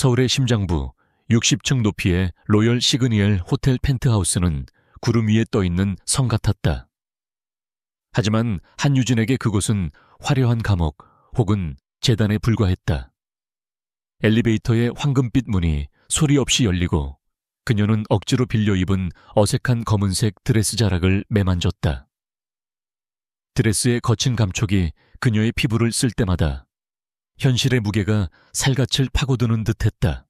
서울의 심장부 60층 높이의 로열 시그니엘 호텔 펜트하우스는 구름 위에 떠있는 성 같았다. 하지만 한유진에게 그곳은 화려한 감옥 혹은 재단에 불과했다. 엘리베이터의 황금빛 문이 소리 없이 열리고 그녀는 억지로 빌려 입은 어색한 검은색 드레스 자락을 매만졌다. 드레스의 거친 감촉이 그녀의 피부를 쓸 때마다 현실의 무게가 살갗을 파고드는 듯했다.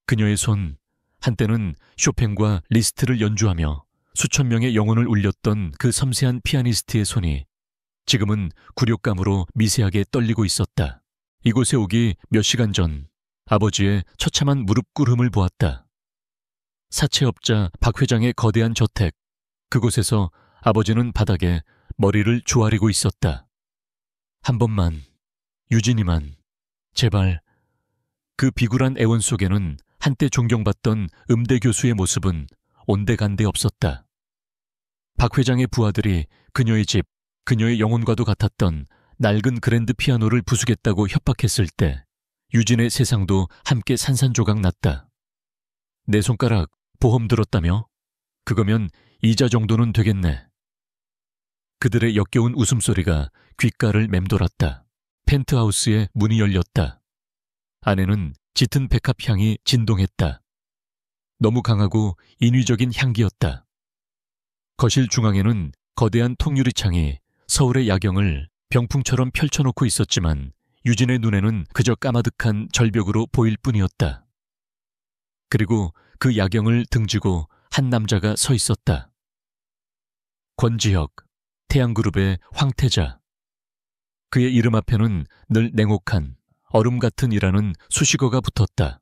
그녀의 손, 한때는 쇼팽과 리스트를 연주하며 수천 명의 영혼을 울렸던 그 섬세한 피아니스트의 손이 지금은 굴욕감으로 미세하게 떨리고 있었다. 이곳에 오기 몇 시간 전 아버지의 처참한 무릎 꿇음을 보았다. 사채업자 박 회장의 거대한 저택, 그곳에서 아버지는 바닥에 머리를 조아리고 있었다. 한 번만, 유진이만, 제발. 그 비굴한 애원 속에는 한때 존경받던 음대 교수의 모습은 온데간데 없었다. 박 회장의 부하들이 그녀의 집, 그녀의 영혼과도 같았던 낡은 그랜드 피아노를 부수겠다고 협박했을 때 유진의 세상도 함께 산산조각 났다. 내 손가락 보험 들었다며? 그거면 이자 정도는 되겠네. 그들의 역겨운 웃음소리가 귓가를 맴돌았다. 펜트하우스의 문이 열렸다. 안에는 짙은 백합 향이 진동했다. 너무 강하고 인위적인 향기였다. 거실 중앙에는 거대한 통유리창이 서울의 야경을 병풍처럼 펼쳐놓고 있었지만 유진의 눈에는 그저 까마득한 절벽으로 보일 뿐이었다. 그리고 그 야경을 등지고 한 남자가 서 있었다. 권지혁, 태양그룹의 황태자. 그의 이름 앞에는 늘 냉혹한 얼음 같은 이라는 수식어가 붙었다.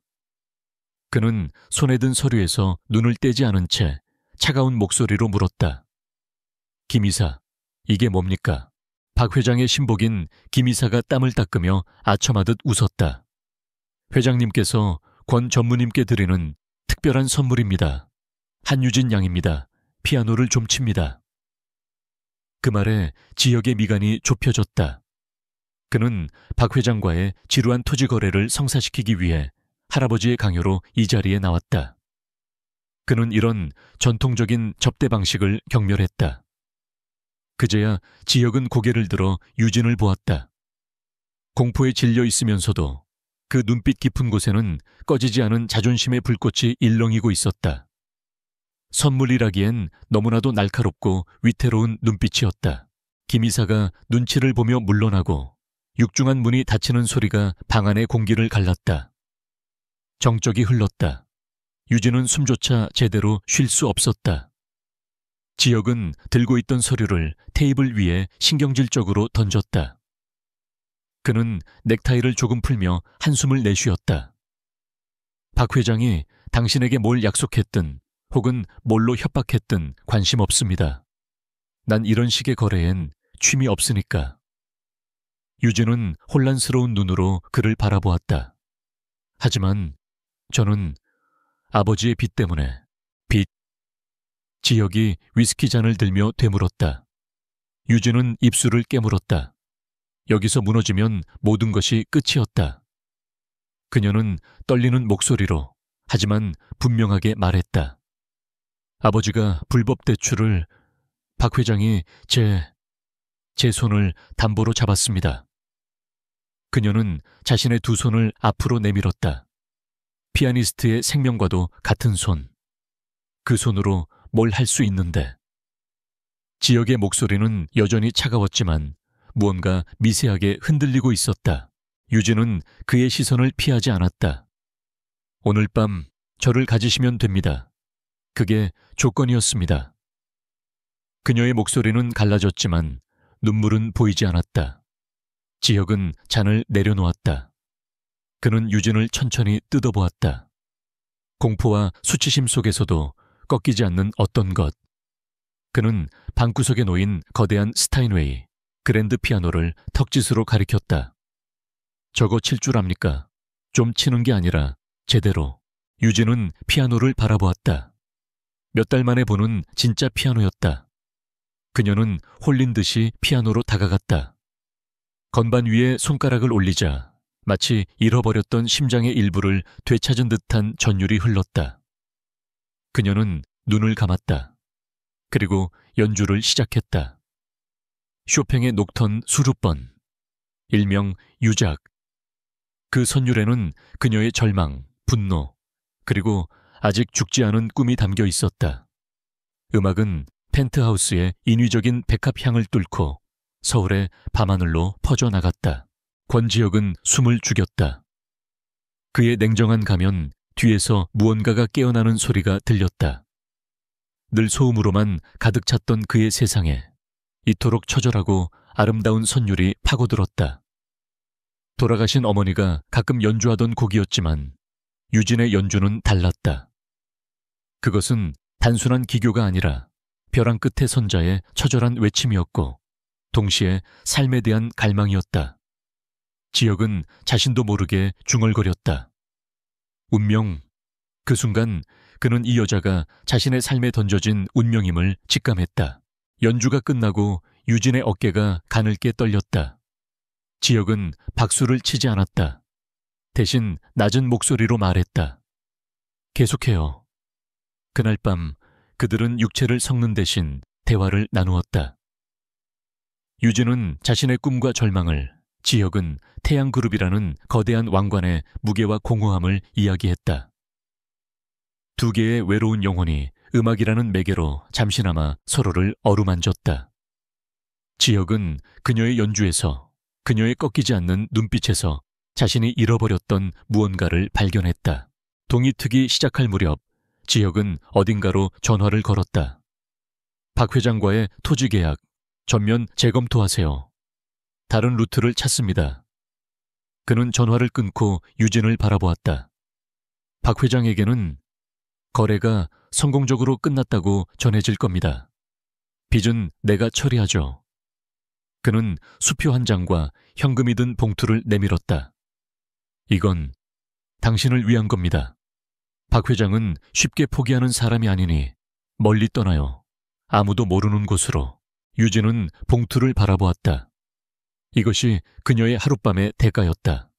그는 손에 든 서류에서 눈을 떼지 않은 채 차가운 목소리로 물었다. 김 이사, 이게 뭡니까? 박 회장의 신복인 김 이사가 땀을 닦으며 아첨하듯 웃었다. 회장님께서 권 전무님께 드리는 특별한 선물입니다. 한유진 양입니다. 피아노를 좀 칩니다. 그 말에 지혁의 미간이 좁혀졌다. 그는 박 회장과의 지루한 토지 거래를 성사시키기 위해 할아버지의 강요로 이 자리에 나왔다. 그는 이런 전통적인 접대 방식을 경멸했다. 그제야 지혁은 고개를 들어 유진을 보았다. 공포에 질려 있으면서도 그 눈빛 깊은 곳에는 꺼지지 않은 자존심의 불꽃이 일렁이고 있었다. 선물이라기엔 너무나도 날카롭고 위태로운 눈빛이었다. 김 이사가 눈치를 보며 물러나고 육중한 문이 닫히는 소리가 방 안의 공기를 갈랐다. 정적이 흘렀다. 유진은 숨조차 제대로 쉴 수 없었다. 지혁은 들고 있던 서류를 테이블 위에 신경질적으로 던졌다. 그는 넥타이를 조금 풀며 한숨을 내쉬었다. 박 회장이 당신에게 뭘 약속했든 혹은 뭘로 협박했든 관심 없습니다. 난 이런 식의 거래엔 취미 없으니까. 유진은 혼란스러운 눈으로 그를 바라보았다. 하지만 저는 아버지의 빚 때문에 빚. 지혁이 위스키 잔을 들며 되물었다. 유진은 입술을 깨물었다. 여기서 무너지면 모든 것이 끝이었다. 그녀는 떨리는 목소리로 하지만 분명하게 말했다. 아버지가 불법 대출을 박 회장이 제 손을 담보로 잡았습니다. 그녀는 자신의 두 손을 앞으로 내밀었다. 피아니스트의 생명과도 같은 손. 그 손으로 뭘 할 수 있는데. 지혁의 목소리는 여전히 차가웠지만 무언가 미세하게 흔들리고 있었다. 유진은 그의 시선을 피하지 않았다. 오늘 밤 저를 가지시면 됩니다. 그게 조건이었습니다. 그녀의 목소리는 갈라졌지만 눈물은 보이지 않았다. 지혁은 잔을 내려놓았다. 그는 유진을 천천히 뜯어보았다. 공포와 수치심 속에서도 꺾이지 않는 어떤 것. 그는 방구석에 놓인 거대한 스타인웨이, 그랜드 피아노를 턱짓으로 가리켰다. 저거 칠 줄 압니까? 좀 치는 게 아니라 제대로. 유진은 피아노를 바라보았다. 몇 달 만에 보는 진짜 피아노였다. 그녀는 홀린 듯이 피아노로 다가갔다. 건반 위에 손가락을 올리자 마치 잃어버렸던 심장의 일부를 되찾은 듯한 전율이 흘렀다. 그녀는 눈을 감았다. 그리고 연주를 시작했다. 쇼팽의 녹턴 수루번, 일명 유작. 그 선율에는 그녀의 절망, 분노, 그리고 아직 죽지 않은 꿈이 담겨 있었다. 음악은 펜트하우스의 인위적인 백합향을 뚫고 서울의 밤하늘로 퍼져나갔다. 권지혁은 숨을 죽였다. 그의 냉정한 가면 뒤에서 무언가가 깨어나는 소리가 들렸다. 늘 소음으로만 가득 찼던 그의 세상에 이토록 처절하고 아름다운 선율이 파고들었다. 돌아가신 어머니가 가끔 연주하던 곡이었지만 유진의 연주는 달랐다. 그것은 단순한 기교가 아니라 벼랑 끝의 선자의 처절한 외침이었고 동시에 삶에 대한 갈망이었다. 지혁은 자신도 모르게 중얼거렸다. 운명. 그 순간 그는 이 여자가 자신의 삶에 던져진 운명임을 직감했다. 연주가 끝나고 유진의 어깨가 가늘게 떨렸다. 지혁은 박수를 치지 않았다. 대신 낮은 목소리로 말했다. 계속해요. 그날 밤 그들은 육체를 섞는 대신 대화를 나누었다. 유진은 자신의 꿈과 절망을, 지혁은 태양그룹이라는 거대한 왕관의 무게와 공허함을 이야기했다. 두 개의 외로운 영혼이 음악이라는 매개로 잠시나마 서로를 어루만졌다. 지혁은 그녀의 연주에서, 그녀의 꺾이지 않는 눈빛에서 자신이 잃어버렸던 무언가를 발견했다. 동이 트기 시작할 무렵 지혁은 어딘가로 전화를 걸었다. 박 회장과의 토지 계약, 전면 재검토하세요. 다른 루트를 찾습니다. 그는 전화를 끊고 유진을 바라보았다. 박 회장에게는 거래가 성공적으로 끝났다고 전해질 겁니다. 빚은 내가 처리하죠. 그는 수표 한 장과 현금이 든 봉투를 내밀었다. 이건 당신을 위한 겁니다. 박 회장은 쉽게 포기하는 사람이 아니니 멀리 떠나요. 아무도 모르는 곳으로. 유진은 봉투를 바라보았다. 이것이 그녀의 하룻밤의 대가였다.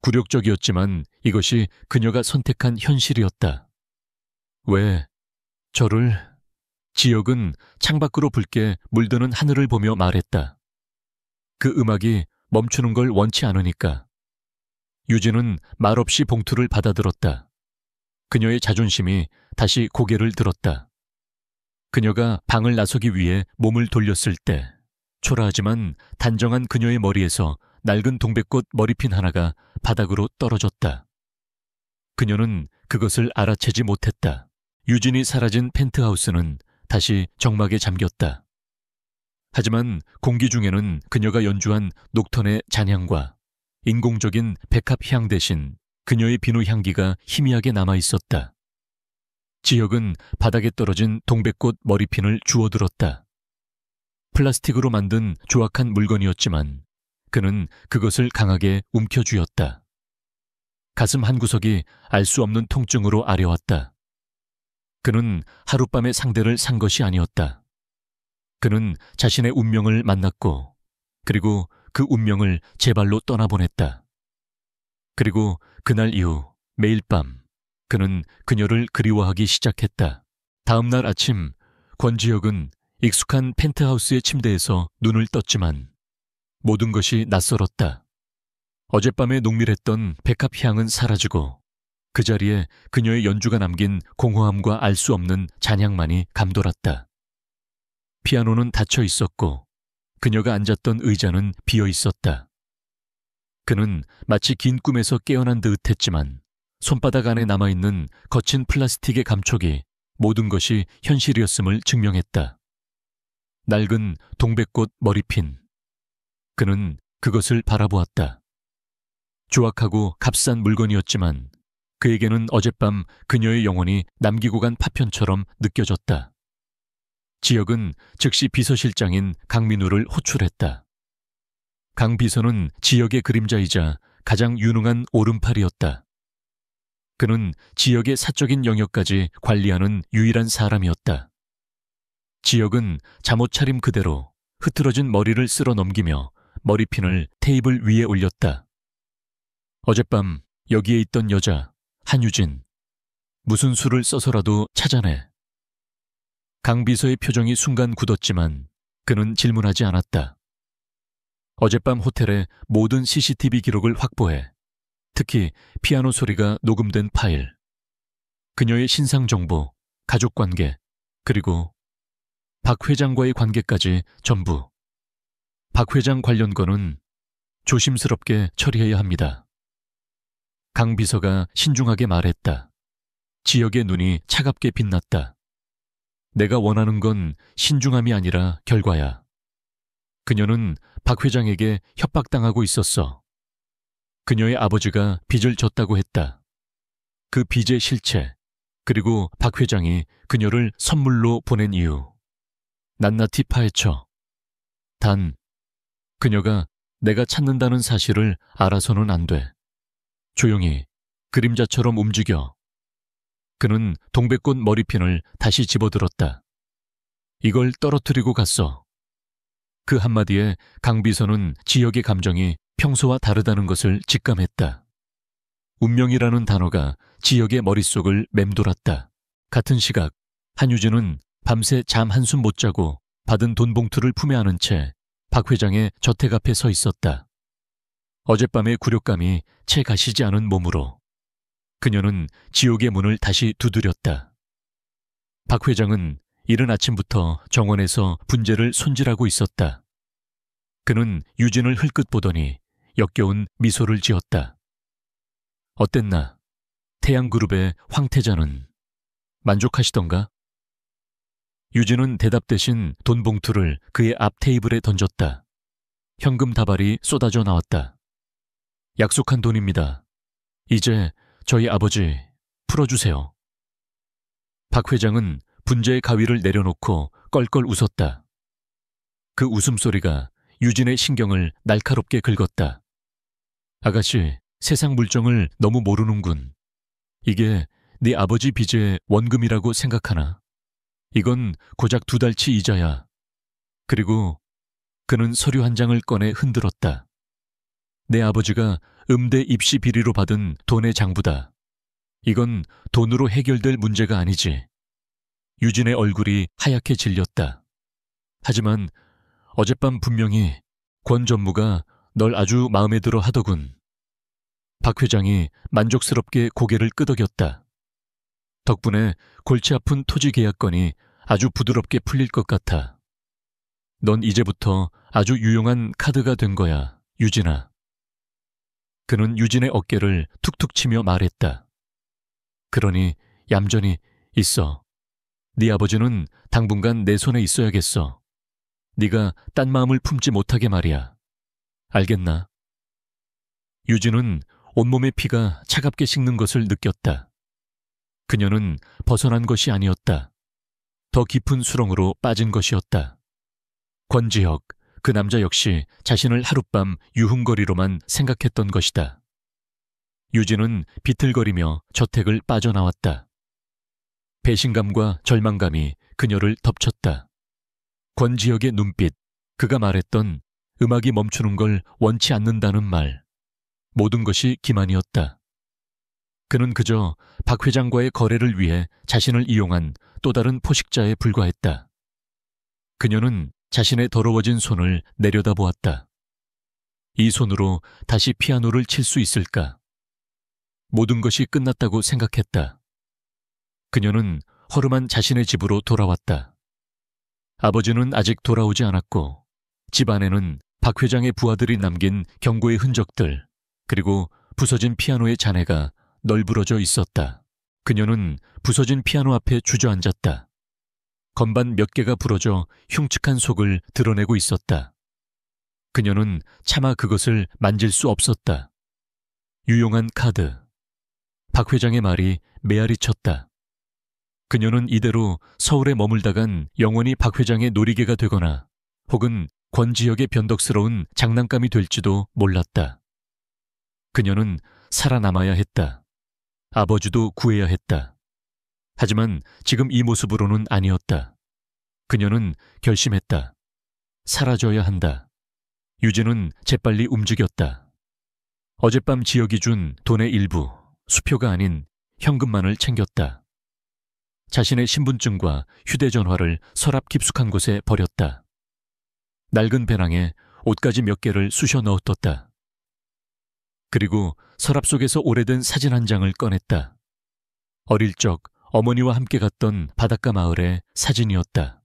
굴욕적이었지만 이것이 그녀가 선택한 현실이었다. 왜 저를... 지혁은 창밖으로 붉게 물드는 하늘을 보며 말했다. 그 음악이 멈추는 걸 원치 않으니까. 유진은 말없이 봉투를 받아들었다. 그녀의 자존심이 다시 고개를 들었다. 그녀가 방을 나서기 위해 몸을 돌렸을 때 초라하지만 단정한 그녀의 머리에서 낡은 동백꽃 머리핀 하나가 바닥으로 떨어졌다. 그녀는 그것을 알아채지 못했다. 유진이 사라진 펜트하우스는 다시 정막에 잠겼다. 하지만 공기 중에는 그녀가 연주한 녹턴의 잔향과 인공적인 백합향 대신 그녀의 비누 향기가 희미하게 남아있었다. 지혁은 바닥에 떨어진 동백꽃 머리핀을 주워들었다. 플라스틱으로 만든 조악한 물건이었지만 그는 그것을 강하게 움켜쥐었다. 가슴 한구석이 알 수 없는 통증으로 아려왔다. 그는 하룻밤의 상대를 산 것이 아니었다. 그는 자신의 운명을 만났고 그리고 그 운명을 제 발로 떠나보냈다. 그리고 그날 이후 매일 밤 그는 그녀를 그리워하기 시작했다. 다음 날 아침 권지혁은 익숙한 펜트하우스의 침대에서 눈을 떴지만 모든 것이 낯설었다. 어젯밤에 농밀했던 백합향은 사라지고 그 자리에 그녀의 연주가 남긴 공허함과 알 수 없는 잔향만이 감돌았다. 피아노는 닫혀 있었고 그녀가 앉았던 의자는 비어 있었다. 그는 마치 긴 꿈에서 깨어난 듯 했지만 손바닥 안에 남아있는 거친 플라스틱의 감촉이 모든 것이 현실이었음을 증명했다. 낡은 동백꽃 머리핀. 그는 그것을 바라보았다. 조악하고 값싼 물건이었지만 그에게는 어젯밤 그녀의 영혼이 남기고 간 파편처럼 느껴졌다. 지혁은 즉시 비서실장인 강민우를 호출했다. 강 비서는 지혁의 그림자이자 가장 유능한 오른팔이었다. 그는 지혁의 사적인 영역까지 관리하는 유일한 사람이었다. 지혁은 잠옷 차림 그대로 흐트러진 머리를 쓸어 넘기며 머리핀을 테이블 위에 올렸다. 어젯밤 여기에 있던 여자, 한유진. 무슨 수를 써서라도 찾아내. 강 비서의 표정이 순간 굳었지만 그는 질문하지 않았다. 어젯밤 호텔의 모든 CCTV 기록을 확보해. 특히 피아노 소리가 녹음된 파일. 그녀의 신상 정보, 가족관계, 그리고 박 회장과의 관계까지 전부. 박 회장 관련 건은 조심스럽게 처리해야 합니다. 강 비서가 신중하게 말했다. 지역의 눈이 차갑게 빛났다. 내가 원하는 건 신중함이 아니라 결과야. 그녀는 박 회장에게 협박당하고 있었어. 그녀의 아버지가 빚을 졌다고 했다. 그 빚의 실체, 그리고 박 회장이 그녀를 선물로 보낸 이유. 낱낱이 파헤쳐. 단, 그녀가 내가 찾는다는 사실을 알아서는 안 돼. 조용히, 그림자처럼 움직여. 그는 동백꽃 머리핀을 다시 집어들었다. 이걸 떨어뜨리고 갔어. 그 한마디에 강 비서는 지역의 감정이 평소와 다르다는 것을 직감했다. 운명이라는 단어가 지역의 머릿속을 맴돌았다. 같은 시각, 한유진은 밤새 잠 한숨 못 자고 받은 돈 봉투를 품에 안은 채 박 회장의 저택 앞에 서 있었다. 어젯밤의 굴욕감이 채 가시지 않은 몸으로. 그녀는 지옥의 문을 다시 두드렸다. 박 회장은 이른 아침부터 정원에서 분재를 손질하고 있었다. 그는 유진을 흘끗 보더니 역겨운 미소를 지었다. 어땠나? 태양그룹의 황태자는. 만족하시던가? 유진은 대답 대신 돈 봉투를 그의 앞 테이블에 던졌다. 현금 다발이 쏟아져 나왔다. 약속한 돈입니다. 이제 저희 아버지 풀어주세요. 박 회장은 분재의 가위를 내려놓고 껄껄 웃었다. 그 웃음소리가 유진의 신경을 날카롭게 긁었다. 아가씨, 세상 물정을 너무 모르는군. 이게 네 아버지 빚의 원금이라고 생각하나? 이건 고작 2달치 이자야. 그리고 그는 서류 한 장을 꺼내 흔들었다. 내 아버지가 음대 입시 비리로 받은 돈의 장부다. 이건 돈으로 해결될 문제가 아니지. 유진의 얼굴이 하얗게 질렸다. 하지만 어젯밤 분명히 권 전무가 널 아주 마음에 들어 하더군. 박 회장이 만족스럽게 고개를 끄덕였다. 덕분에 골치 아픈 토지 계약건이 아주 부드럽게 풀릴 것 같아. 넌 이제부터 아주 유용한 카드가 된 거야, 유진아. 그는 유진의 어깨를 툭툭 치며 말했다. 그러니 얌전히 있어. 네 아버지는 당분간 내 손에 있어야겠어. 네가 딴 마음을 품지 못하게 말이야. 알겠나? 유진은 온몸의 피가 차갑게 식는 것을 느꼈다. 그녀는 벗어난 것이 아니었다. 더 깊은 수렁으로 빠진 것이었다. 권지혁, 그 남자 역시 자신을 하룻밤 유흥거리로만 생각했던 것이다. 유진은 비틀거리며 저택을 빠져나왔다. 배신감과 절망감이 그녀를 덮쳤다. 권지혁의 눈빛, 그가 말했던 음악이 멈추는 걸 원치 않는다는 말. 모든 것이 기만이었다. 그는 그저 박 회장과의 거래를 위해 자신을 이용한 또 다른 포식자에 불과했다. 그녀는 자신의 더러워진 손을 내려다보았다. 이 손으로 다시 피아노를 칠 수 있을까? 모든 것이 끝났다고 생각했다. 그녀는 허름한 자신의 집으로 돌아왔다. 아버지는 아직 돌아오지 않았고 집 안에는 박 회장의 부하들이 남긴 경고의 흔적들, 그리고 부서진 피아노의 잔해가 널브러져 있었다. 그녀는 부서진 피아노 앞에 주저앉았다. 건반 몇 개가 부러져 흉측한 속을 드러내고 있었다. 그녀는 차마 그것을 만질 수 없었다. 유용한 카드. 박 회장의 말이 메아리 쳤다. 그녀는 이대로 서울에 머물다간 영원히 박 회장의 놀이개가 되거나 혹은 권지혁의 변덕스러운 장난감이 될지도 몰랐다. 그녀는 살아남아야 했다. 아버지도 구해야 했다. 하지만 지금 이 모습으로는 아니었다. 그녀는 결심했다. 사라져야 한다. 유진은 재빨리 움직였다. 어젯밤 지역이 준 돈의 일부, 수표가 아닌 현금만을 챙겼다. 자신의 신분증과 휴대전화를 서랍 깊숙한 곳에 버렸다. 낡은 배낭에 옷가지 몇 개를 쑤셔 넣어뒀다. 그리고 서랍 속에서 오래된 사진 한 장을 꺼냈다. 어릴 적 어머니와 함께 갔던 바닷가 마을의 사진이었다.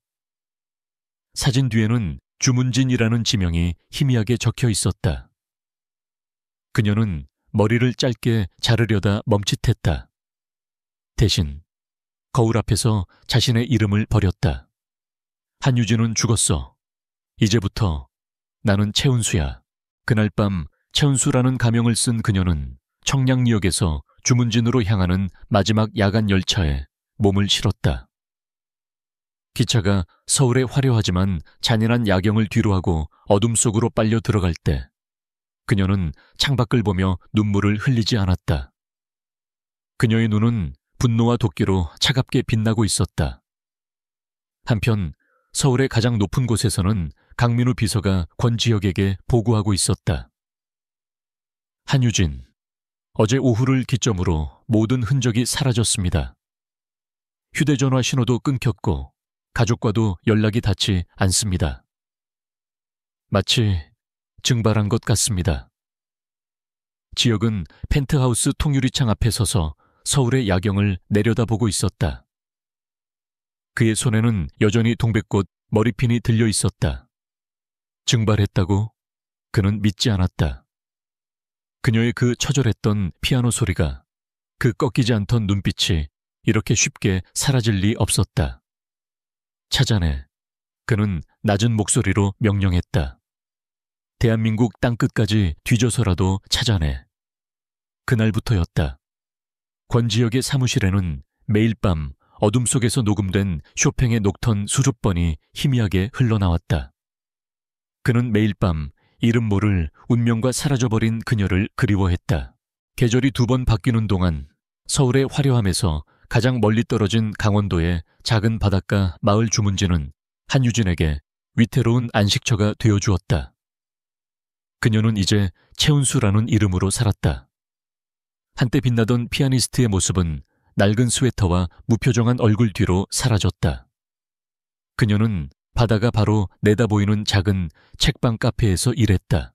사진 뒤에는 주문진이라는 지명이 희미하게 적혀 있었다. 그녀는 머리를 짧게 자르려다 멈칫했다. 대신 거울 앞에서 자신의 이름을 버렸다. 한유진은 죽었어. 이제부터 나는 최은수야. 그날 밤 최은수라는 가명을 쓴 그녀는 청량리역에서 주문진으로 향하는 마지막 야간 열차에 몸을 실었다. 기차가 서울의 화려하지만 잔인한 야경을 뒤로하고 어둠 속으로 빨려 들어갈 때 그녀는 창밖을 보며 눈물을 흘리지 않았다. 그녀의 눈은 분노와 도끼로 차갑게 빛나고 있었다. 한편 서울의 가장 높은 곳에서는 강민우 비서가 권지혁에게 보고하고 있었다. 한유진, 어제 오후를 기점으로 모든 흔적이 사라졌습니다. 휴대전화 신호도 끊겼고 가족과도 연락이 닿지 않습니다. 마치 증발한 것 같습니다. 지혁은 펜트하우스 통유리창 앞에 서서 서울의 야경을 내려다보고 있었다. 그의 손에는 여전히 동백꽃 머리핀이 들려 있었다. 증발했다고? 그는 믿지 않았다. 그녀의 그 처절했던 피아노 소리가, 그 꺾이지 않던 눈빛이 이렇게 쉽게 사라질 리 없었다. 찾아내. 그는 낮은 목소리로 명령했다. 대한민국 땅끝까지 뒤져서라도 찾아내. 그날부터였다. 권지혁의 사무실에는 매일 밤 어둠 속에서 녹음된 쇼팽의 녹턴 수십 번이 희미하게 흘러나왔다. 그는 매일 밤 이름 모를 운명과 사라져버린 그녀를 그리워했다. 계절이 2번 바뀌는 동안 서울의 화려함에서 가장 멀리 떨어진 강원도의 작은 바닷가 마을 주문지는 한유진에게 위태로운 안식처가 되어주었다. 그녀는 이제 최은수라는 이름으로 살았다. 한때 빛나던 피아니스트의 모습은 낡은 스웨터와 무표정한 얼굴 뒤로 사라졌다. 그녀는 바다가 바로 내다보이는 작은 책방 카페에서 일했다.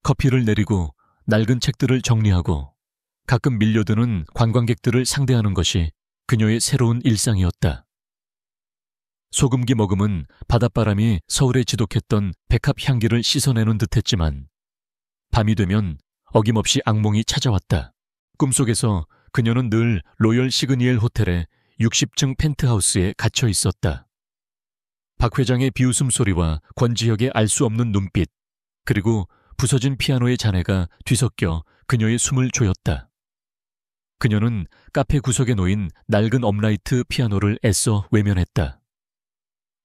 커피를 내리고 낡은 책들을 정리하고 가끔 밀려드는 관광객들을 상대하는 것이 그녀의 새로운 일상이었다. 소금기 머금은 바닷바람이 서울에 지독했던 백합 향기를 씻어내는 듯했지만 밤이 되면 어김없이 악몽이 찾아왔다. 꿈속에서 그녀는 늘 로열 시그니엘 호텔의 60층 펜트하우스에 갇혀 있었다. 박 회장의 비웃음 소리와 권지혁의 알 수 없는 눈빛, 그리고 부서진 피아노의 잔해가 뒤섞여 그녀의 숨을 조였다. 그녀는 카페 구석에 놓인 낡은 업라이트 피아노를 애써 외면했다.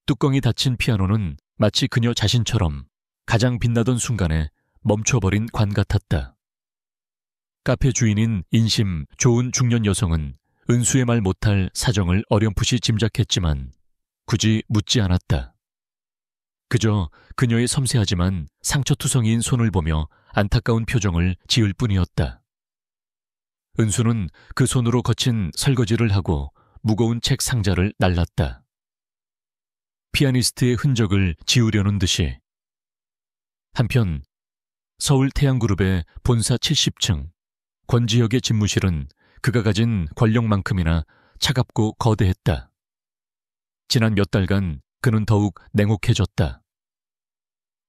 뚜껑이 닫힌 피아노는 마치 그녀 자신처럼 가장 빛나던 순간에 멈춰버린 관 같았다. 카페 주인인 인심 좋은 중년 여성은 은수의 말 못할 사정을 어렴풋이 짐작했지만 굳이 묻지 않았다. 그저 그녀의 섬세하지만 상처투성이인 손을 보며 안타까운 표정을 지을 뿐이었다. 은수는 그 손으로 거친 설거지를 하고 무거운 책 상자를 날랐다. 피아니스트의 흔적을 지우려는 듯이. 한편 서울 태양그룹의 본사 70층 권지혁의 집무실은 그가 가진 권력만큼이나 차갑고 거대했다. 지난 몇 달간 그는 더욱 냉혹해졌다.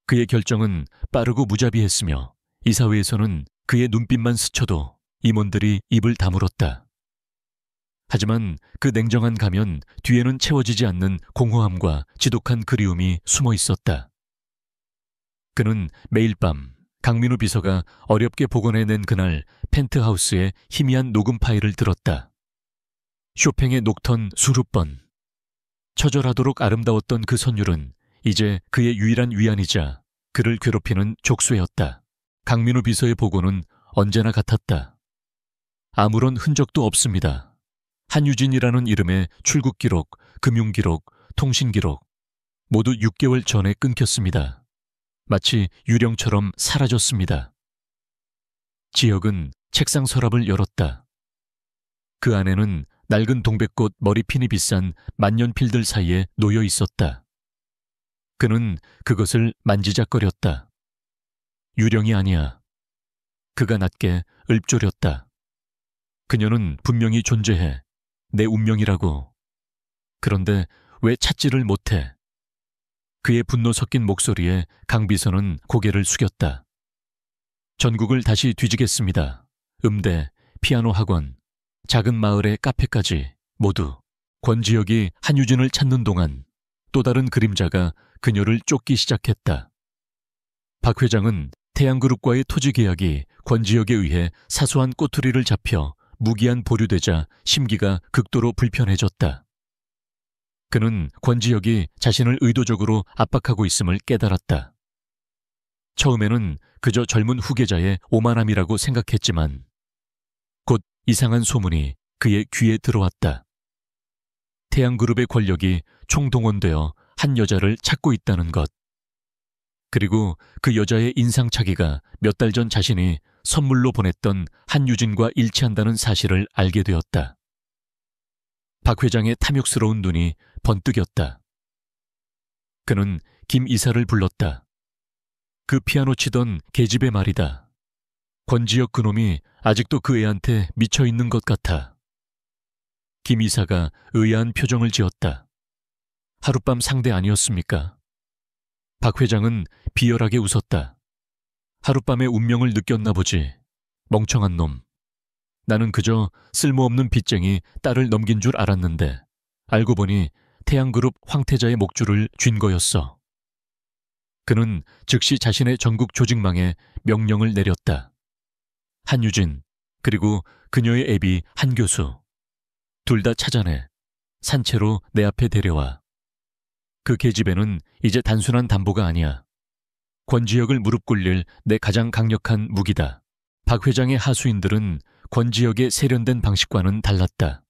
그의 결정은 빠르고 무자비했으며 이사회에서는 그의 눈빛만 스쳐도 임원들이 입을 다물었다. 하지만 그 냉정한 가면 뒤에는 채워지지 않는 공허함과 지독한 그리움이 숨어 있었다. 그는 매일 밤 강민우 비서가 어렵게 복원해낸 그날 펜트하우스의 희미한 녹음 파일을 들었다. 쇼팽의 녹턴 수십 번. 처절하도록 아름다웠던 그 선율은 이제 그의 유일한 위안이자 그를 괴롭히는 족쇄였다. 강민우 비서의 보고는 언제나 같았다. 아무런 흔적도 없습니다. 한유진이라는 이름의 출국 기록, 금융 기록, 통신 기록 모두 6개월 전에 끊겼습니다. 마치 유령처럼 사라졌습니다. 지혁은 책상 서랍을 열었다. 그 안에는 낡은 동백꽃 머리핀이 비싼 만년필들 사이에 놓여 있었다. 그는 그것을 만지작거렸다. 유령이 아니야. 그가 낮게 읊조렸다. 그녀는 분명히 존재해. 내 운명이라고. 그런데 왜 찾지를 못해? 그의 분노 섞인 목소리에 강비서는 고개를 숙였다. 전국을 다시 뒤지겠습니다. 음대, 피아노 학원, 작은 마을의 카페까지 모두. 권지혁이 한유진을 찾는 동안 또 다른 그림자가 그녀를 쫓기 시작했다. 박 회장은 태양그룹과의 토지 계약이 권지혁에 의해 사소한 꼬투리를 잡혀 무기한 보류되자 심기가 극도로 불편해졌다. 그는 권지혁이 자신을 의도적으로 압박하고 있음을 깨달았다. 처음에는 그저 젊은 후계자의 오만함이라고 생각했지만 곧 이상한 소문이 그의 귀에 들어왔다. 태양그룹의 권력이 총동원되어 한 여자를 찾고 있다는 것. 그리고 그 여자의 인상착의가 몇 달 전 자신이 선물로 보냈던 한유진과 일치한다는 사실을 알게 되었다. 박 회장의 탐욕스러운 눈이 번뜩였다. 그는 김 이사를 불렀다. 그 피아노 치던 계집애 말이다. 권지혁 그놈이 아직도 그 애한테 미쳐있는 것 같아. 김 이사가 의아한 표정을 지었다. 하룻밤 상대 아니었습니까? 박 회장은 비열하게 웃었다. 하룻밤의 운명을 느꼈나 보지. 멍청한 놈. 나는 그저 쓸모없는 빚쟁이 딸을 넘긴 줄 알았는데 알고 보니 태양그룹 황태자의 목줄을 쥔 거였어. 그는 즉시 자신의 전국 조직망에 명령을 내렸다. 한유진, 그리고 그녀의 애비 한 교수. 둘 다 찾아내. 산채로 내 앞에 데려와. 그 계집애는 이제 단순한 담보가 아니야. 권지혁을 무릎 꿇릴 내 가장 강력한 무기다. 박 회장의 하수인들은 권지혁의 세련된 방식과는 달랐다.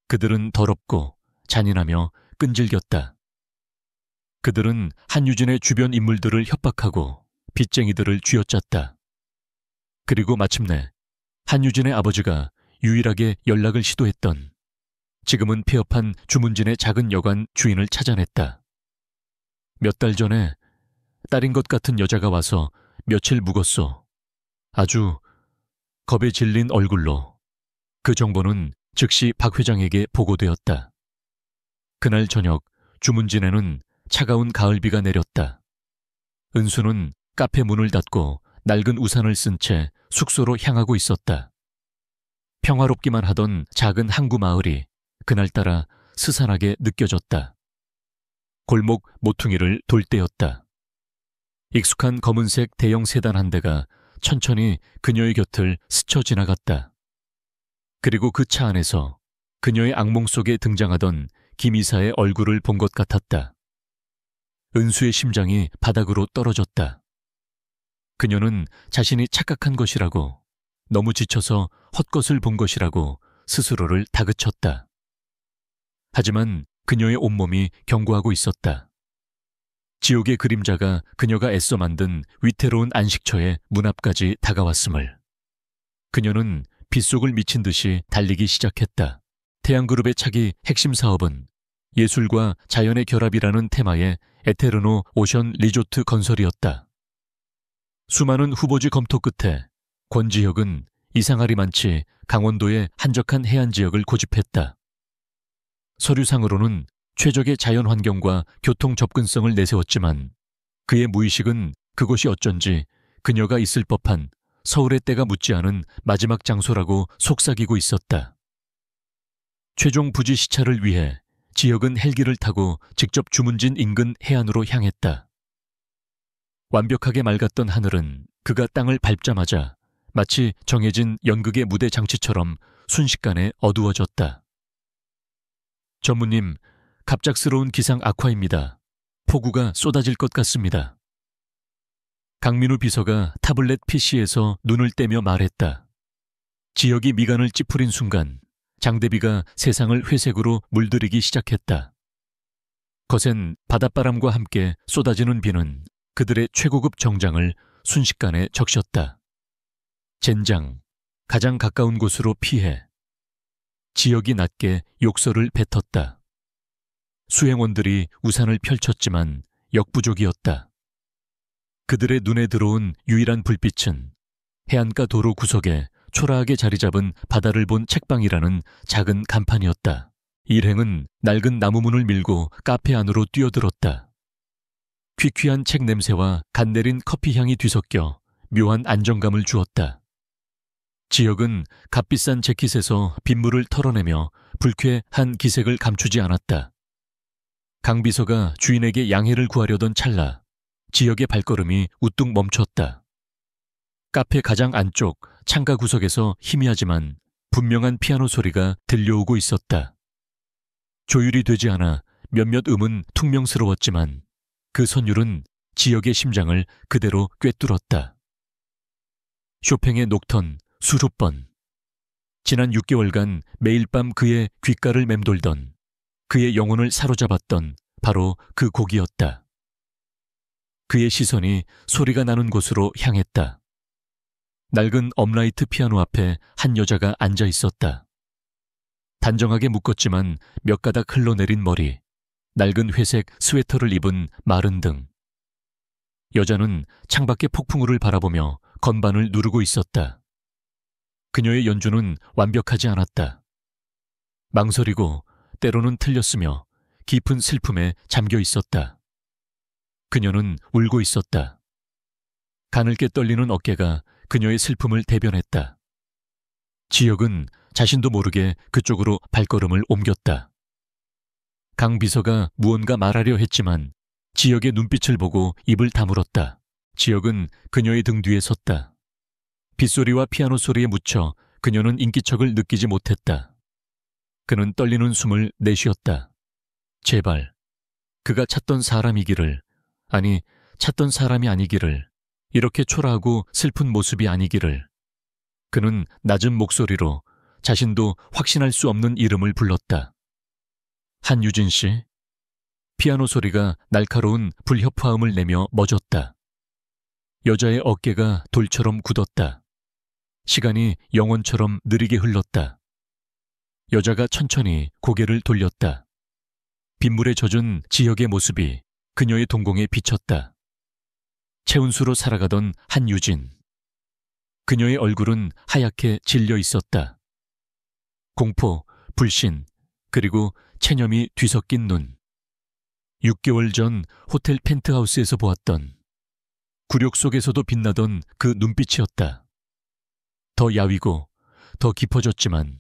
그들은 더럽고 잔인하며 끈질겼다. 그들은 한유진의 주변 인물들을 협박하고 빚쟁이들을 쥐어짰다. 그리고 마침내 한유진의 아버지가 유일하게 연락을 시도했던 지금은 폐업한 주문진의 작은 여관 주인을 찾아냈다. 몇 달 전에 딸인 것 같은 여자가 와서 며칠 묵었소. 아주 겁에 질린 얼굴로. 그 정보는 즉시 박 회장에게 보고되었다. 그날 저녁 주문진에는 차가운 가을비가 내렸다. 은수는 카페 문을 닫고 낡은 우산을 쓴 채 숙소로 향하고 있었다. 평화롭기만 하던 작은 항구 마을이 그날따라 스산하게 느껴졌다. 골목 모퉁이를 돌 때였다. 익숙한 검은색 대형 세단 한 대가 천천히 그녀의 곁을 스쳐 지나갔다. 그리고 그 차 안에서 그녀의 악몽 속에 등장하던 김 이사의 얼굴을 본 것 같았다. 은수의 심장이 바닥으로 떨어졌다. 그녀는 자신이 착각한 것이라고, 너무 지쳐서 헛것을 본 것이라고 스스로를 다그쳤다. 하지만 그녀의 온몸이 경고하고 있었다. 지옥의 그림자가 그녀가 애써 만든 위태로운 안식처의 문 앞까지 다가왔음을. 그녀는 빗속을 미친 듯이 달리기 시작했다. 태양그룹의 차기 핵심 사업은 예술과 자연의 결합이라는 테마의 에테르노 오션 리조트 건설이었다. 수많은 후보지 검토 끝에 권지혁은 이상하리만치 강원도의 한적한 해안 지역을 고집했다. 서류상으로는 최적의 자연 환경과 교통 접근성을 내세웠지만 그의 무의식은 그곳이 어쩐지 그녀가 있을 법한 서울의 때가 묻지 않은 마지막 장소라고 속삭이고 있었다. 최종 부지 시찰을 위해 지혁은 헬기를 타고 직접 주문진 인근 해안으로 향했다. 완벽하게 맑았던 하늘은 그가 땅을 밟자마자 마치 정해진 연극의 무대 장치처럼 순식간에 어두워졌다. 전무님, 갑작스러운 기상 악화입니다. 폭우가 쏟아질 것 같습니다. 강민우 비서가 타블렛 PC에서 눈을 떼며 말했다. 지혁이 미간을 찌푸린 순간 장대비가 세상을 회색으로 물들이기 시작했다. 거센 바닷바람과 함께 쏟아지는 비는 그들의 최고급 정장을 순식간에 적셨다. 젠장, 가장 가까운 곳으로 피해. 지역이 낮게 욕설을 뱉었다. 수행원들이 우산을 펼쳤지만 역부족이었다. 그들의 눈에 들어온 유일한 불빛은 해안가 도로 구석에 초라하게 자리 잡은 바다를 본 책방이라는 작은 간판이었다. 일행은 낡은 나무문을 밀고 카페 안으로 뛰어들었다. 퀴퀴한 책 냄새와 간 내린 커피 향이 뒤섞여 묘한 안정감을 주었다. 지역은 값비싼 재킷에서 빗물을 털어내며 불쾌한 기색을 감추지 않았다. 강비서가 주인에게 양해를 구하려던 찰나 지역의 발걸음이 우뚝 멈췄다. 카페 가장 안쪽 창가 구석에서 희미하지만 분명한 피아노 소리가 들려오고 있었다. 조율이 되지 않아 몇몇 음은 퉁명스러웠지만 그 선율은 지역의 심장을 그대로 꿰뚫었다. 쇼팽의 녹턴 수십 번. 지난 6개월간 매일 밤 그의 귓가를 맴돌던, 그의 영혼을 사로잡았던 바로 그 곡이었다. 그의 시선이 소리가 나는 곳으로 향했다. 낡은 업라이트 피아노 앞에 한 여자가 앉아 있었다. 단정하게 묶었지만 몇 가닥 흘러내린 머리, 낡은 회색 스웨터를 입은 마른 등. 여자는 창밖의 폭풍우를 바라보며 건반을 누르고 있었다. 그녀의 연주는 완벽하지 않았다. 망설이고 때로는 틀렸으며 깊은 슬픔에 잠겨 있었다. 그녀는 울고 있었다. 가늘게 떨리는 어깨가 그녀의 슬픔을 대변했다. 지역은 자신도 모르게 그쪽으로 발걸음을 옮겼다. 강 비서가 무언가 말하려 했지만 지역의 눈빛을 보고 입을 다물었다. 지역은 그녀의 등 뒤에 섰다. 빗소리와 피아노 소리에 묻혀 그녀는 인기척을 느끼지 못했다. 그는 떨리는 숨을 내쉬었다. 제발, 그가 찾던 사람이기를, 아니, 찾던 사람이 아니기를, 이렇게 초라하고 슬픈 모습이 아니기를. 그는 낮은 목소리로 자신도 확신할 수 없는 이름을 불렀다. 한유진 씨? 피아노 소리가 날카로운 불협화음을 내며 멎었다. 여자의 어깨가 돌처럼 굳었다. 시간이 영원처럼 느리게 흘렀다. 여자가 천천히 고개를 돌렸다. 빗물에 젖은 지역의 모습이 그녀의 동공에 비쳤다. 채운수로 살아가던 한유진. 그녀의 얼굴은 하얗게 질려 있었다. 공포, 불신, 그리고 체념이 뒤섞인 눈. 6개월 전 호텔 펜트하우스에서 보았던, 굴욕 속에서도 빛나던 그 눈빛이었다. 더 야위고 더 깊어졌지만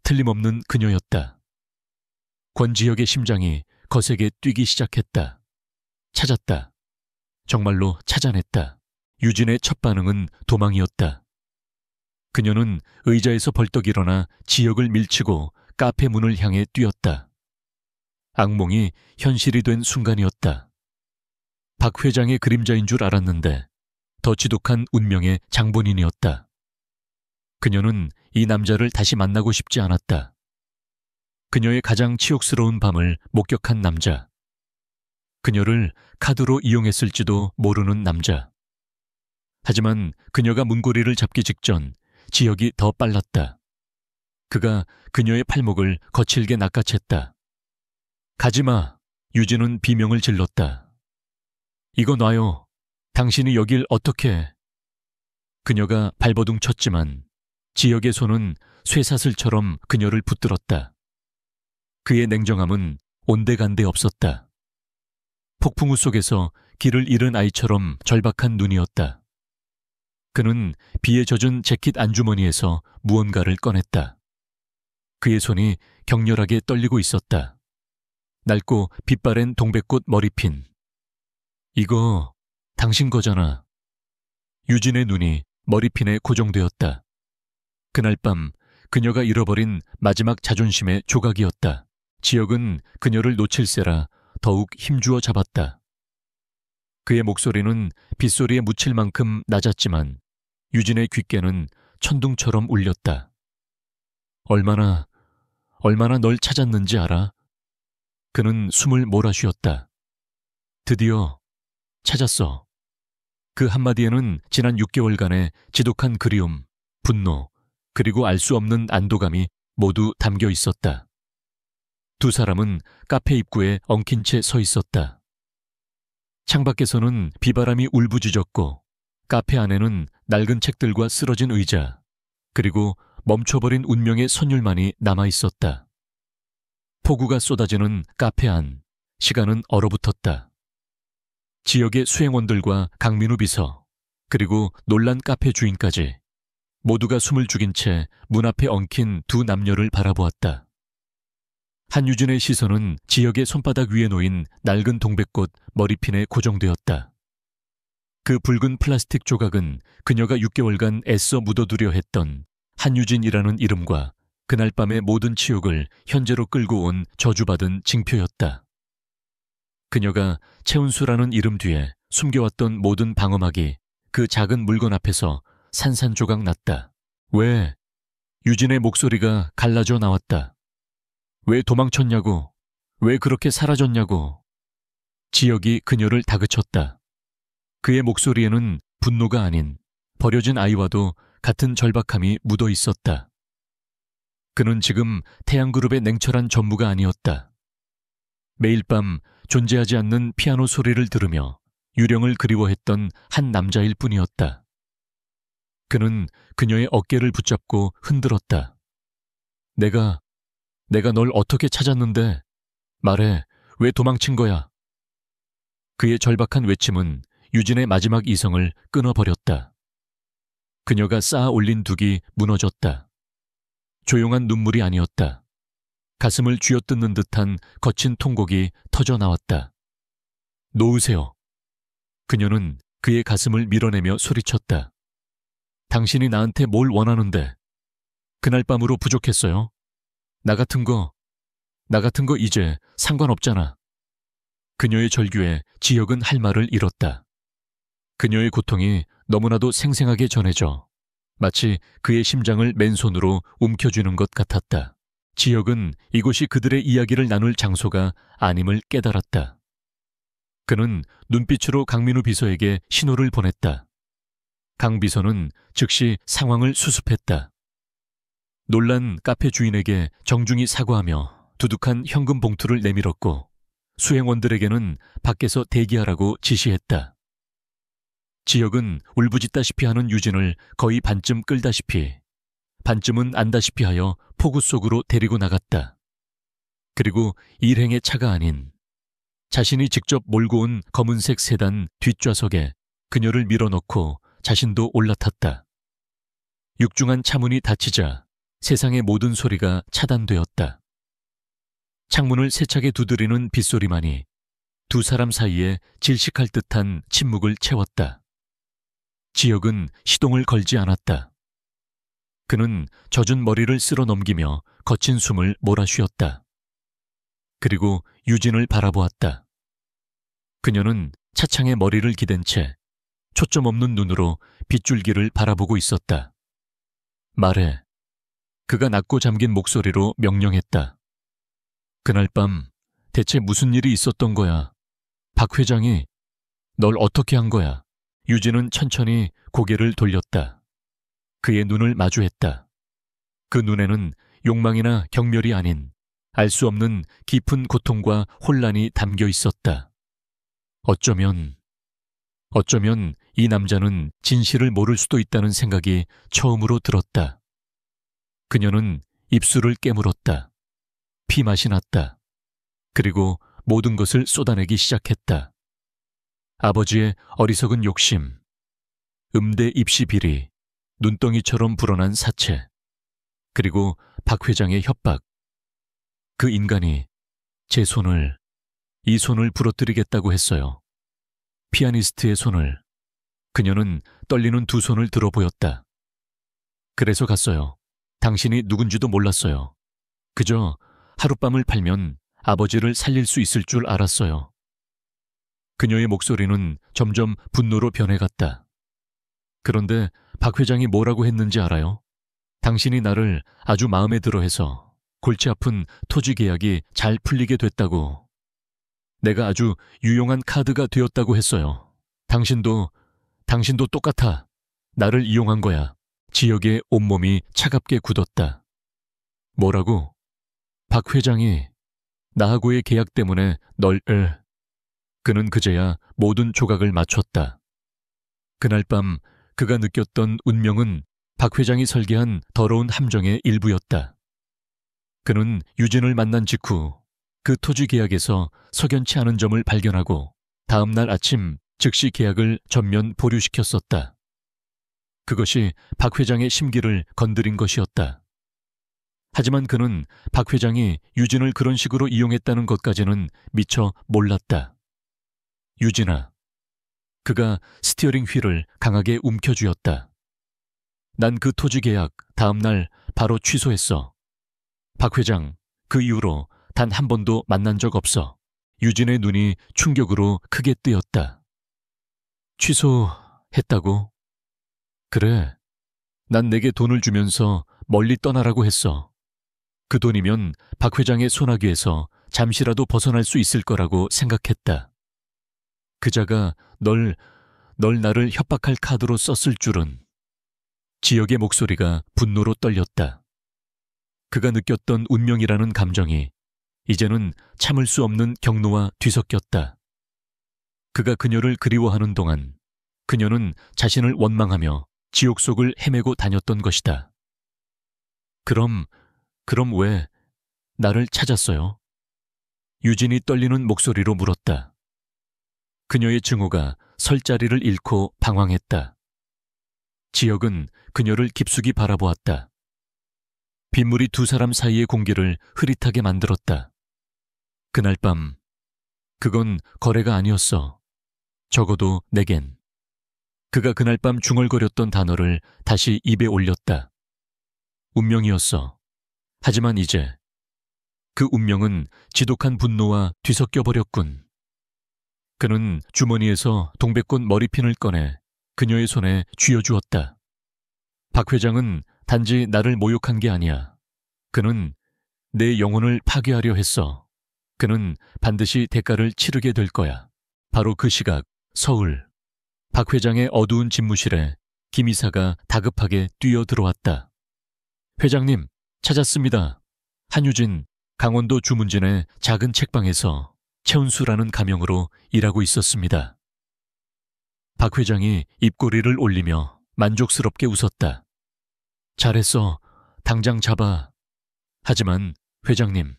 틀림없는 그녀였다. 권지혁의 심장이 거세게 뛰기 시작했다. 찾았다. 정말로 찾아냈다. 유진의 첫 반응은 도망이었다. 그녀는 의자에서 벌떡 일어나 지역을 밀치고 카페 문을 향해 뛰었다. 악몽이 현실이 된 순간이었다. 박 회장의 그림자인 줄 알았는데 더 지독한 운명의 장본인이었다. 그녀는 이 남자를 다시 만나고 싶지 않았다. 그녀의 가장 치욕스러운 밤을 목격한 남자. 그녀를 카드로 이용했을지도 모르는 남자. 하지만 그녀가 문고리를 잡기 직전 지역이 더 빨랐다. 그가 그녀의 팔목을 거칠게 낚아챘다. 가지마! 유진은 비명을 질렀다. 이거 놔요. 당신이 여길 어떻게... 그녀가 발버둥 쳤지만 지역의 손은 쇠사슬처럼 그녀를 붙들었다. 그의 냉정함은 온데간데 없었다. 폭풍우 속에서 길을 잃은 아이처럼 절박한 눈이었다. 그는 비에 젖은 재킷 안주머니에서 무언가를 꺼냈다. 그의 손이 격렬하게 떨리고 있었다. 낡고 빛바랜 동백꽃 머리핀. 이거 당신 거잖아. 유진의 눈이 머리핀에 고정되었다. 그날 밤 그녀가 잃어버린 마지막 자존심의 조각이었다. 지역은 그녀를 놓칠세라 더욱 힘주어 잡았다. 그의 목소리는 빗소리에 묻힐 만큼 낮았지만 유진의 귓께는 천둥처럼 울렸다. 얼마나 널 찾았는지 알아? 그는 숨을 몰아쉬었다. 드디어 찾았어. 그 한마디에는 지난 6개월간의 지독한 그리움, 분노, 그리고 알 수 없는 안도감이 모두 담겨 있었다. 두 사람은 카페 입구에 엉킨 채 서 있었다. 창밖에서는 비바람이 울부짖었고 카페 안에는 낡은 책들과 쓰러진 의자, 그리고 멈춰버린 운명의 선율만이 남아 있었다. 폭우가 쏟아지는 카페 안, 시간은 얼어붙었다. 지역의 수행원들과 강민우 비서, 그리고 놀란 카페 주인까지 모두가 숨을 죽인 채 문 앞에 엉킨 두 남녀를 바라보았다. 한유진의 시선은 지역의 손바닥 위에 놓인 낡은 동백꽃 머리핀에 고정되었다. 그 붉은 플라스틱 조각은 그녀가 6개월간 애써 묻어두려 했던 한유진이라는 이름과 그날 밤의 모든 치욕을 현재로 끌고 온 저주받은 징표였다. 그녀가 최은수라는 이름 뒤에 숨겨왔던 모든 방어막이 그 작은 물건 앞에서 산산조각 났다. 왜? 유진의 목소리가 갈라져 나왔다. 왜 도망쳤냐고? 왜 그렇게 사라졌냐고? 지역이 그녀를 다그쳤다. 그의 목소리에는 분노가 아닌 버려진 아이와도 같은 절박함이 묻어 있었다. 그는 지금 태양그룹의 냉철한 전무가 아니었다. 매일 밤 존재하지 않는 피아노 소리를 들으며 유령을 그리워했던 한 남자일 뿐이었다. 그는 그녀의 어깨를 붙잡고 흔들었다. 내가 널 어떻게 찾았는데? 말해, 왜 도망친 거야? 그의 절박한 외침은 유진의 마지막 이성을 끊어버렸다. 그녀가 쌓아 올린 둑이 무너졌다. 조용한 눈물이 아니었다. 가슴을 쥐어뜯는 듯한 거친 통곡이 터져 나왔다. 놓으세요. 그녀는 그의 가슴을 밀어내며 소리쳤다. 당신이 나한테 뭘 원하는데? 그날 밤으로 부족했어요? 나 같은 거 이제 상관없잖아. 그녀의 절규에 지역은 할 말을 잃었다. 그녀의 고통이 너무나도 생생하게 전해져 마치 그의 심장을 맨손으로 움켜쥐는 것 같았다. 지역은 이곳이 그들의 이야기를 나눌 장소가 아님을 깨달았다. 그는 눈빛으로 강민우 비서에게 신호를 보냈다. 강 비서는 즉시 상황을 수습했다. 놀란 카페 주인에게 정중히 사과하며 두둑한 현금 봉투를 내밀었고 수행원들에게는 밖에서 대기하라고 지시했다. 지역은 울부짖다시피 하는 유진을 거의 반쯤 끌다시피 반쯤은 안다시피 하여 폭우 속으로 데리고 나갔다. 그리고 일행의 차가 아닌 자신이 직접 몰고 온 검은색 세단 뒷좌석에 그녀를 밀어넣고 자신도 올라탔다. 육중한 차문이 닫히자 세상의 모든 소리가 차단되었다. 창문을 세차게 두드리는 빗소리만이 두 사람 사이에 질식할 듯한 침묵을 채웠다. 지역은 시동을 걸지 않았다. 그는 젖은 머리를 쓸어 넘기며 거친 숨을 몰아쉬었다. 그리고 유진을 바라보았다. 그녀는 차창에 머리를 기댄 채 초점 없는 눈으로 빗줄기를 바라보고 있었다. 말해. 그가 낮고 잠긴 목소리로 명령했다. 그날 밤 대체 무슨 일이 있었던 거야? 박 회장이 널 어떻게 한 거야? 유진은 천천히 고개를 돌렸다. 그의 눈을 마주했다. 그 눈에는 욕망이나 경멸이 아닌 알 수 없는 깊은 고통과 혼란이 담겨 있었다. 어쩌면 이 남자는 진실을 모를 수도 있다는 생각이 처음으로 들었다. 그녀는 입술을 깨물었다. 피맛이 났다. 그리고 모든 것을 쏟아내기 시작했다. 아버지의 어리석은 욕심, 음대 입시 비리, 눈덩이처럼 불어난 사체, 그리고 박 회장의 협박. 그 인간이 이 손을 부러뜨리겠다고 했어요. 피아니스트의 손을. 그녀는 떨리는 두 손을 들어 보였다. 그래서 갔어요. 당신이 누군지도 몰랐어요. 그저 하룻밤을 팔면 아버지를 살릴 수 있을 줄 알았어요. 그녀의 목소리는 점점 분노로 변해갔다. 그런데 박 회장이 뭐라고 했는지 알아요? 당신이 나를 아주 마음에 들어 해서 골치 아픈 토지 계약이 잘 풀리게 됐다고. 내가 아주 유용한 카드가 되었다고 했어요. 당신도 똑같아. 나를 이용한 거야. 지역의 온몸이 차갑게 굳었다. 뭐라고? 박 회장이 나하고의 계약 때문에 그는 그제야 모든 조각을 맞췄다. 그날 밤 그가 느꼈던 운명은 박 회장이 설계한 더러운 함정의 일부였다. 그는 유진을 만난 직후 그 토지 계약에서 석연치 않은 점을 발견하고 다음 날 아침 즉시 계약을 전면 보류시켰었다. 그것이 박 회장의 심기를 건드린 것이었다. 하지만 그는 박 회장이 유진을 그런 식으로 이용했다는 것까지는 미처 몰랐다. 유진아, 그가 스티어링 휠을 강하게 움켜쥐었다. 난 그 토지 계약 다음 날 바로 취소했어. 박 회장, 그 이후로 단 한 번도 만난 적 없어. 유진의 눈이 충격으로 크게 뜨였다. 취소했다고? 그래. 난 내게 돈을 주면서 멀리 떠나라고 했어. 그 돈이면 박 회장의 소나기에서 잠시라도 벗어날 수 있을 거라고 생각했다. 그자가 널 나를 협박할 카드로 썼을 줄은. 지역의 목소리가 분노로 떨렸다. 그가 느꼈던 운명이라는 감정이 이제는 참을 수 없는 경노와 뒤섞였다. 그가 그녀를 그리워하는 동안 그녀는 자신을 원망하며 지옥 속을 헤매고 다녔던 것이다. 그럼 왜 나를 찾았어요? 유진이 떨리는 목소리로 물었다. 그녀의 증오가 설 자리를 잃고 방황했다. 지역은 그녀를 깊숙이 바라보았다. 빗물이 두 사람 사이의 공기를 흐릿하게 만들었다. 그날 밤, 그건 거래가 아니었어. 적어도 내겐. 그가 그날 밤 중얼거렸던 단어를 다시 입에 올렸다. 운명이었어. 하지만 이제 그 운명은 지독한 분노와 뒤섞여 버렸군. 그는 주머니에서 동백꽃 머리핀을 꺼내 그녀의 손에 쥐어주었다. 박 회장은 단지 나를 모욕한 게 아니야. 그는 내 영혼을 파괴하려 했어. 그는 반드시 대가를 치르게 될 거야. 바로 그 시각, 서울. 박 회장의 어두운 집무실에 김 이사가 다급하게 뛰어들어왔다. 회장님, 찾았습니다. 한유진, 강원도 주문진의 작은 책방에서 최은수라는 가명으로 일하고 있었습니다. 박 회장이 입꼬리를 올리며 만족스럽게 웃었다. 잘했어. 당장 잡아. 하지만 회장님,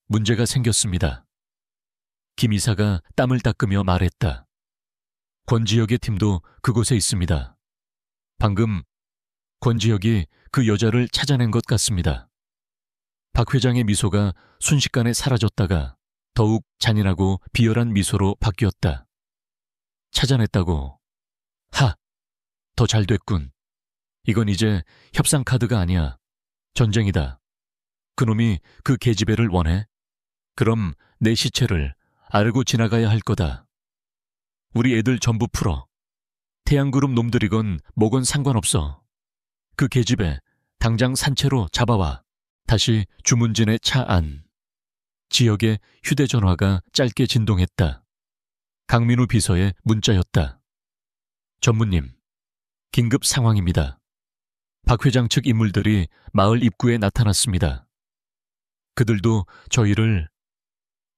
문제가 생겼습니다. 김 이사가 땀을 닦으며 말했다. 권지혁의 팀도 그곳에 있습니다. 방금 권지혁이 그 여자를 찾아낸 것 같습니다. 박 회장의 미소가 순식간에 사라졌다가 더욱 잔인하고 비열한 미소로 바뀌었다. 찾아냈다고. 더 잘 됐군. 이건 이제 협상 카드가 아니야. 전쟁이다. 그놈이 그 계집애를 원해? 그럼 내 시체를 알고 지나가야 할 거다. 우리 애들 전부 풀어. 태양그룹 놈들이건 뭐건 상관없어. 그 계집애 당장 산채로 잡아와. 다시 주문진의 차 안. 지역의 휴대전화가 짧게 진동했다. 강민우 비서의 문자였다. 전무님, 긴급 상황입니다. 박 회장 측 인물들이 마을 입구에 나타났습니다. 그들도 저희를,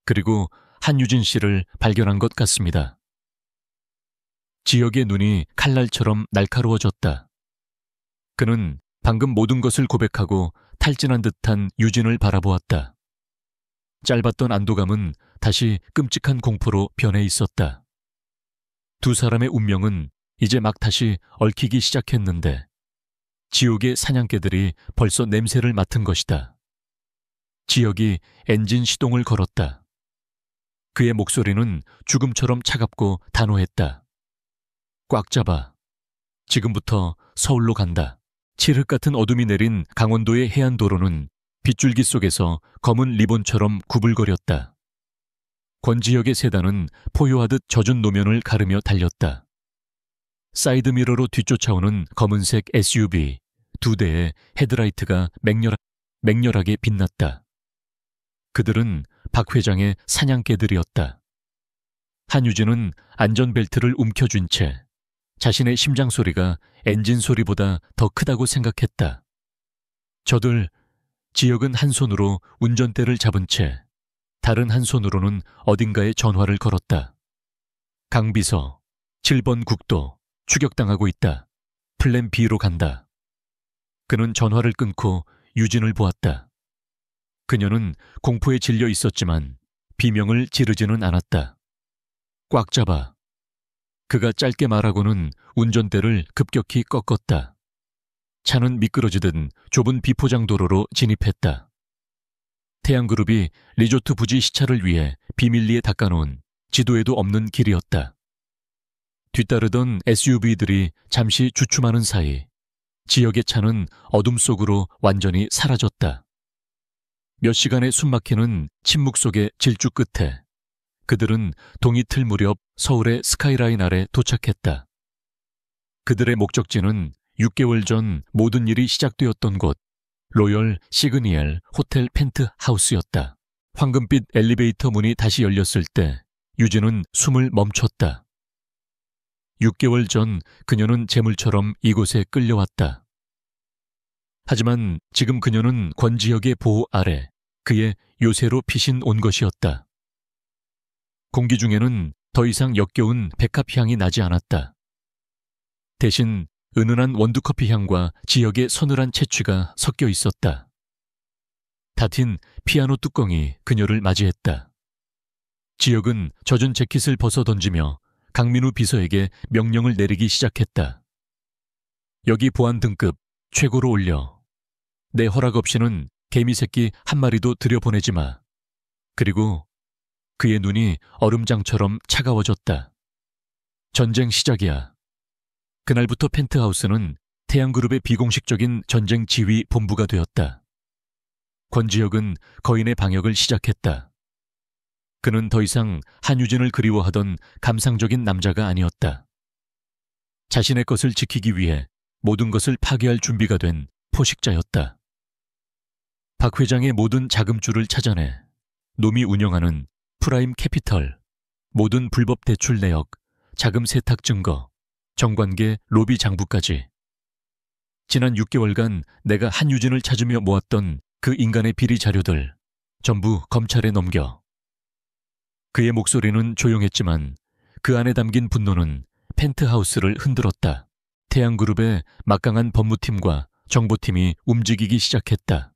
그리고 한유진 씨를 발견한 것 같습니다. 지역의 눈이 칼날처럼 날카로워졌다. 그는 방금 모든 것을 고백하고 탈진한 듯한 유진을 바라보았다. 짧았던 안도감은 다시 끔찍한 공포로 변해 있었다. 두 사람의 운명은 이제 막 다시 얽히기 시작했는데 지옥의 사냥개들이 벌써 냄새를 맡은 것이다. 지역이 엔진 시동을 걸었다. 그의 목소리는 죽음처럼 차갑고 단호했다. 꽉 잡아. 지금부터 서울로 간다. 칠흑 같은 어둠이 내린 강원도의 해안도로는 빗줄기 속에서 검은 리본처럼 구불거렸다. 권지혁의 세단은 포효하듯 젖은 노면을 가르며 달렸다. 사이드미러로 뒤쫓아오는 검은색 SUV 두 대의 헤드라이트가 맹렬하게 빛났다. 그들은 박 회장의 사냥개들이었다. 한유진은 안전벨트를 움켜쥔 채 자신의 심장 소리가 엔진 소리보다 더 크다고 생각했다. 저들, 지혁은 한 손으로 운전대를 잡은 채 다른 한 손으로는 어딘가에 전화를 걸었다. 강비서, 7번 국도, 추격당하고 있다. 플랜 B로 간다. 그는 전화를 끊고 유진을 보았다. 그녀는 공포에 질려 있었지만 비명을 지르지는 않았다. 꽉 잡아. 그가 짧게 말하고는 운전대를 급격히 꺾었다. 차는 미끄러지듯 좁은 비포장 도로로 진입했다. 태양그룹이 리조트 부지 시찰을 위해 비밀리에 닦아놓은 지도에도 없는 길이었다. 뒤따르던 SUV들이 잠시 주춤하는 사이 지역의 차는 어둠 속으로 완전히 사라졌다. 몇 시간의 숨막히는 침묵 속의 질주 끝에 그들은 동이틀 무렵 서울의 스카이라인 아래 도착했다. 그들의 목적지는 6개월 전 모든 일이 시작되었던 곳, 로열 시그니엘 호텔 펜트하우스였다. 황금빛 엘리베이터 문이 다시 열렸을 때 유진은 숨을 멈췄다. 6개월 전 그녀는 재물처럼 이곳에 끌려왔다. 하지만 지금 그녀는 권지혁의 보호 아래 그의 요새로 피신 온 것이었다. 공기 중에는 더 이상 역겨운 백합향이 나지 않았다. 대신 은은한 원두커피 향과 지역의 서늘한 채취가 섞여 있었다. 닫힌 피아노 뚜껑이 그녀를 맞이했다. 지역은 젖은 재킷을 벗어 던지며 강민우 비서에게 명령을 내리기 시작했다. 여기 보안 등급 최고로 올려. 내 허락 없이는 개미 새끼 한 마리도 들여보내지 마. 그리고 그의 눈이 얼음장처럼 차가워졌다. 전쟁 시작이야. 그날부터 펜트하우스는 태양그룹의 비공식적인 전쟁 지휘 본부가 되었다. 권지혁은 거인의 방역을 시작했다. 그는 더 이상 한유진을 그리워하던 감상적인 남자가 아니었다. 자신의 것을 지키기 위해 모든 것을 파괴할 준비가 된 포식자였다. 박 회장의 모든 자금줄을 찾아내 놈이 운영하는 프라임 캐피털, 모든 불법 대출 내역, 자금 세탁 증거, 정관계 로비 장부까지. 지난 6개월간 내가 한유진을 찾으며 모았던 그 인간의 비리 자료들 전부 검찰에 넘겨. 그의 목소리는 조용했지만 그 안에 담긴 분노는 펜트하우스를 흔들었다. 태양그룹의 막강한 법무팀과 정보팀이 움직이기 시작했다.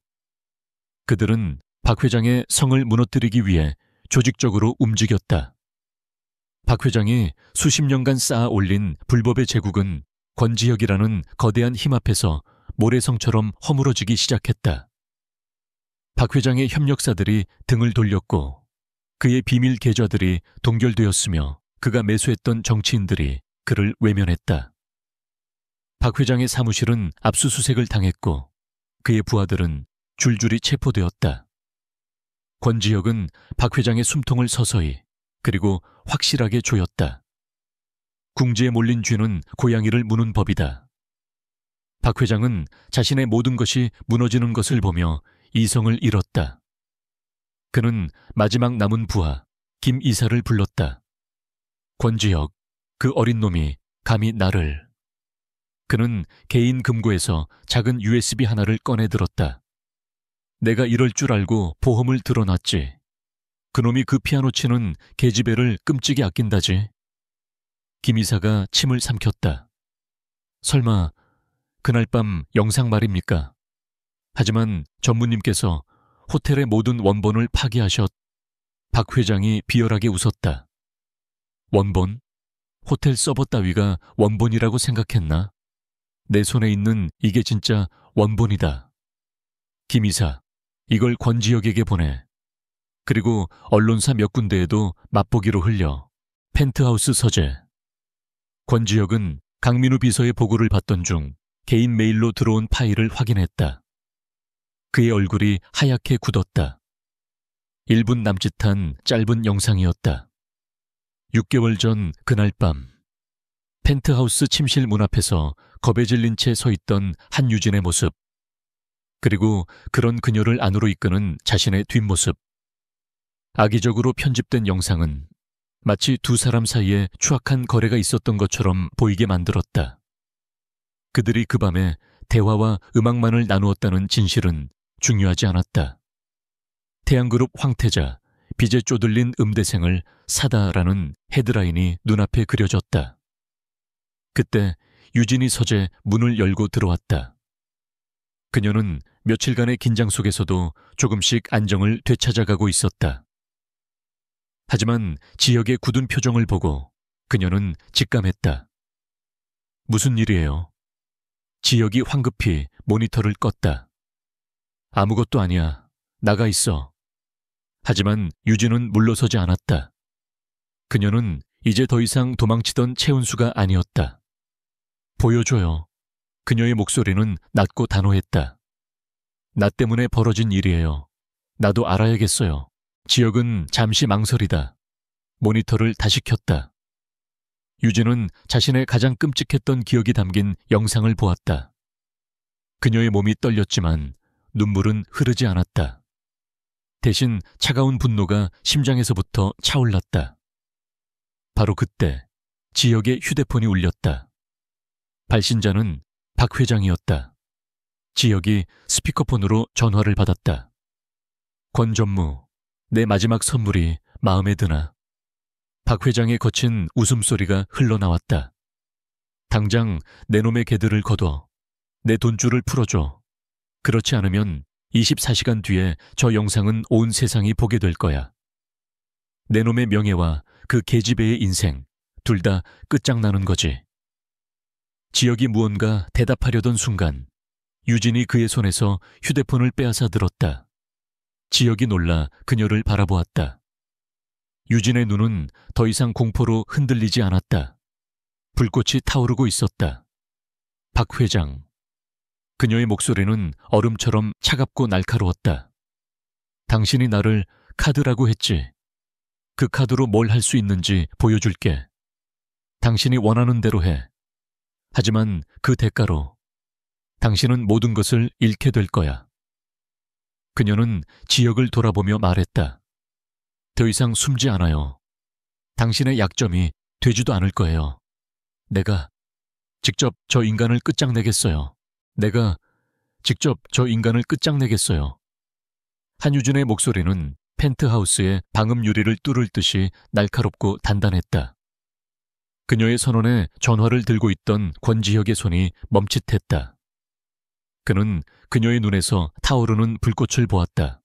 그들은 박 회장의 성을 무너뜨리기 위해 조직적으로 움직였다. 박 회장이 수십 년간 쌓아 올린 불법의 제국은 권지혁이라는 거대한 힘 앞에서 모래성처럼 허물어지기 시작했다. 박 회장의 협력사들이 등을 돌렸고 그의 비밀 계좌들이 동결되었으며 그가 매수했던 정치인들이 그를 외면했다. 박 회장의 사무실은 압수수색을 당했고 그의 부하들은 줄줄이 체포되었다. 권지혁은 박 회장의 숨통을 서서히 그리고 확실하게 조였다. 궁지에 몰린 쥐는 고양이를 무는 법이다. 박 회장은 자신의 모든 것이 무너지는 것을 보며 이성을 잃었다. 그는 마지막 남은 부하 김 이사를 불렀다. 권지혁, 그 어린 놈이 감히 나를. 그는 개인 금고에서 작은 USB 하나를 꺼내 들었다. 내가 이럴 줄 알고 보험을 들어놨지. 그놈이 그 피아노 치는 계집애를 끔찍이 아낀다지. 김 이사가 침을 삼켰다. 설마 그날 밤 영상 말입니까? 하지만 전무님께서 호텔의 모든 원본을 파기하셨. 박 회장이 비열하게 웃었다. 원본? 호텔 서버 따위가 원본이라고 생각했나? 내 손에 있는 이게 진짜 원본이다. 김 이사, 이걸 권지혁에게 보내. 그리고 언론사 몇 군데에도 맛보기로 흘려. 펜트하우스 서재. 권지혁은 강민우 비서의 보고를 받던 중 개인 메일로 들어온 파일을 확인했다. 그의 얼굴이 하얗게 굳었다. 1분 남짓한 짧은 영상이었다. 6개월 전 그날 밤 펜트하우스 침실 문 앞에서 겁에 질린 채 서 있던 한유진의 모습. 그리고 그런 그녀를 안으로 이끄는 자신의 뒷모습. 악의적으로 편집된 영상은 마치 두 사람 사이에 추악한 거래가 있었던 것처럼 보이게 만들었다. 그들이 그 밤에 대화와 음악만을 나누었다는 진실은 중요하지 않았다. 태양그룹 황태자, 빚에 쪼들린 음대생을 사다라는 헤드라인이 눈앞에 그려졌다. 그때 유진이 서재 문을 열고 들어왔다. 그녀는 며칠간의 긴장 속에서도 조금씩 안정을 되찾아가고 있었다. 하지만 지혁의 굳은 표정을 보고 그녀는 직감했다. 무슨 일이에요? 지혁이 황급히 모니터를 껐다. 아무것도 아니야. 나가 있어. 하지만 유진은 물러서지 않았다. 그녀는 이제 더 이상 도망치던 최은수가 아니었다. 보여줘요. 그녀의 목소리는 낮고 단호했다. 나 때문에 벌어진 일이에요. 나도 알아야겠어요. 지혁은 잠시 망설이다. 모니터를 다시 켰다. 유진은 자신의 가장 끔찍했던 기억이 담긴 영상을 보았다. 그녀의 몸이 떨렸지만 눈물은 흐르지 않았다. 대신 차가운 분노가 심장에서부터 차올랐다. 바로 그때 지혁의 휴대폰이 울렸다. 발신자는 박 회장이었다. 지혁이 스피커폰으로 전화를 받았다. 권전무, 내 마지막 선물이 마음에 드나? 박 회장의 거친 웃음소리가 흘러나왔다. 당장 내 놈의 개들을 거둬. 내 돈줄을 풀어줘. 그렇지 않으면 24시간 뒤에 저 영상은 온 세상이 보게 될 거야. 내 놈의 명예와 그 계집애의 인생, 둘 다 끝장나는 거지. 지혁이 무언가 대답하려던 순간 유진이 그의 손에서 휴대폰을 빼앗아 들었다. 지혁이 놀라 그녀를 바라보았다. 유진의 눈은 더 이상 공포로 흔들리지 않았다. 불꽃이 타오르고 있었다. 박 회장. 그녀의 목소리는 얼음처럼 차갑고 날카로웠다. 당신이 나를 카드라고 했지. 그 카드로 뭘 할 수 있는지 보여줄게. 당신이 원하는 대로 해. 하지만 그 대가로 당신은 모든 것을 잃게 될 거야. 그녀는 지혁을 돌아보며 말했다. 더 이상 숨지 않아요. 당신의 약점이 되지도 않을 거예요. 내가 직접 저 인간을 끝장내겠어요. 내가 직접 저 인간을 끝장내겠어요. 한유진의 목소리는 펜트하우스의 방음 유리를 뚫을 듯이 날카롭고 단단했다. 그녀의 선원에 전화를 들고 있던 권지혁의 손이 멈칫했다. 그는 그녀의 눈에서 타오르는 불꽃을 보았다.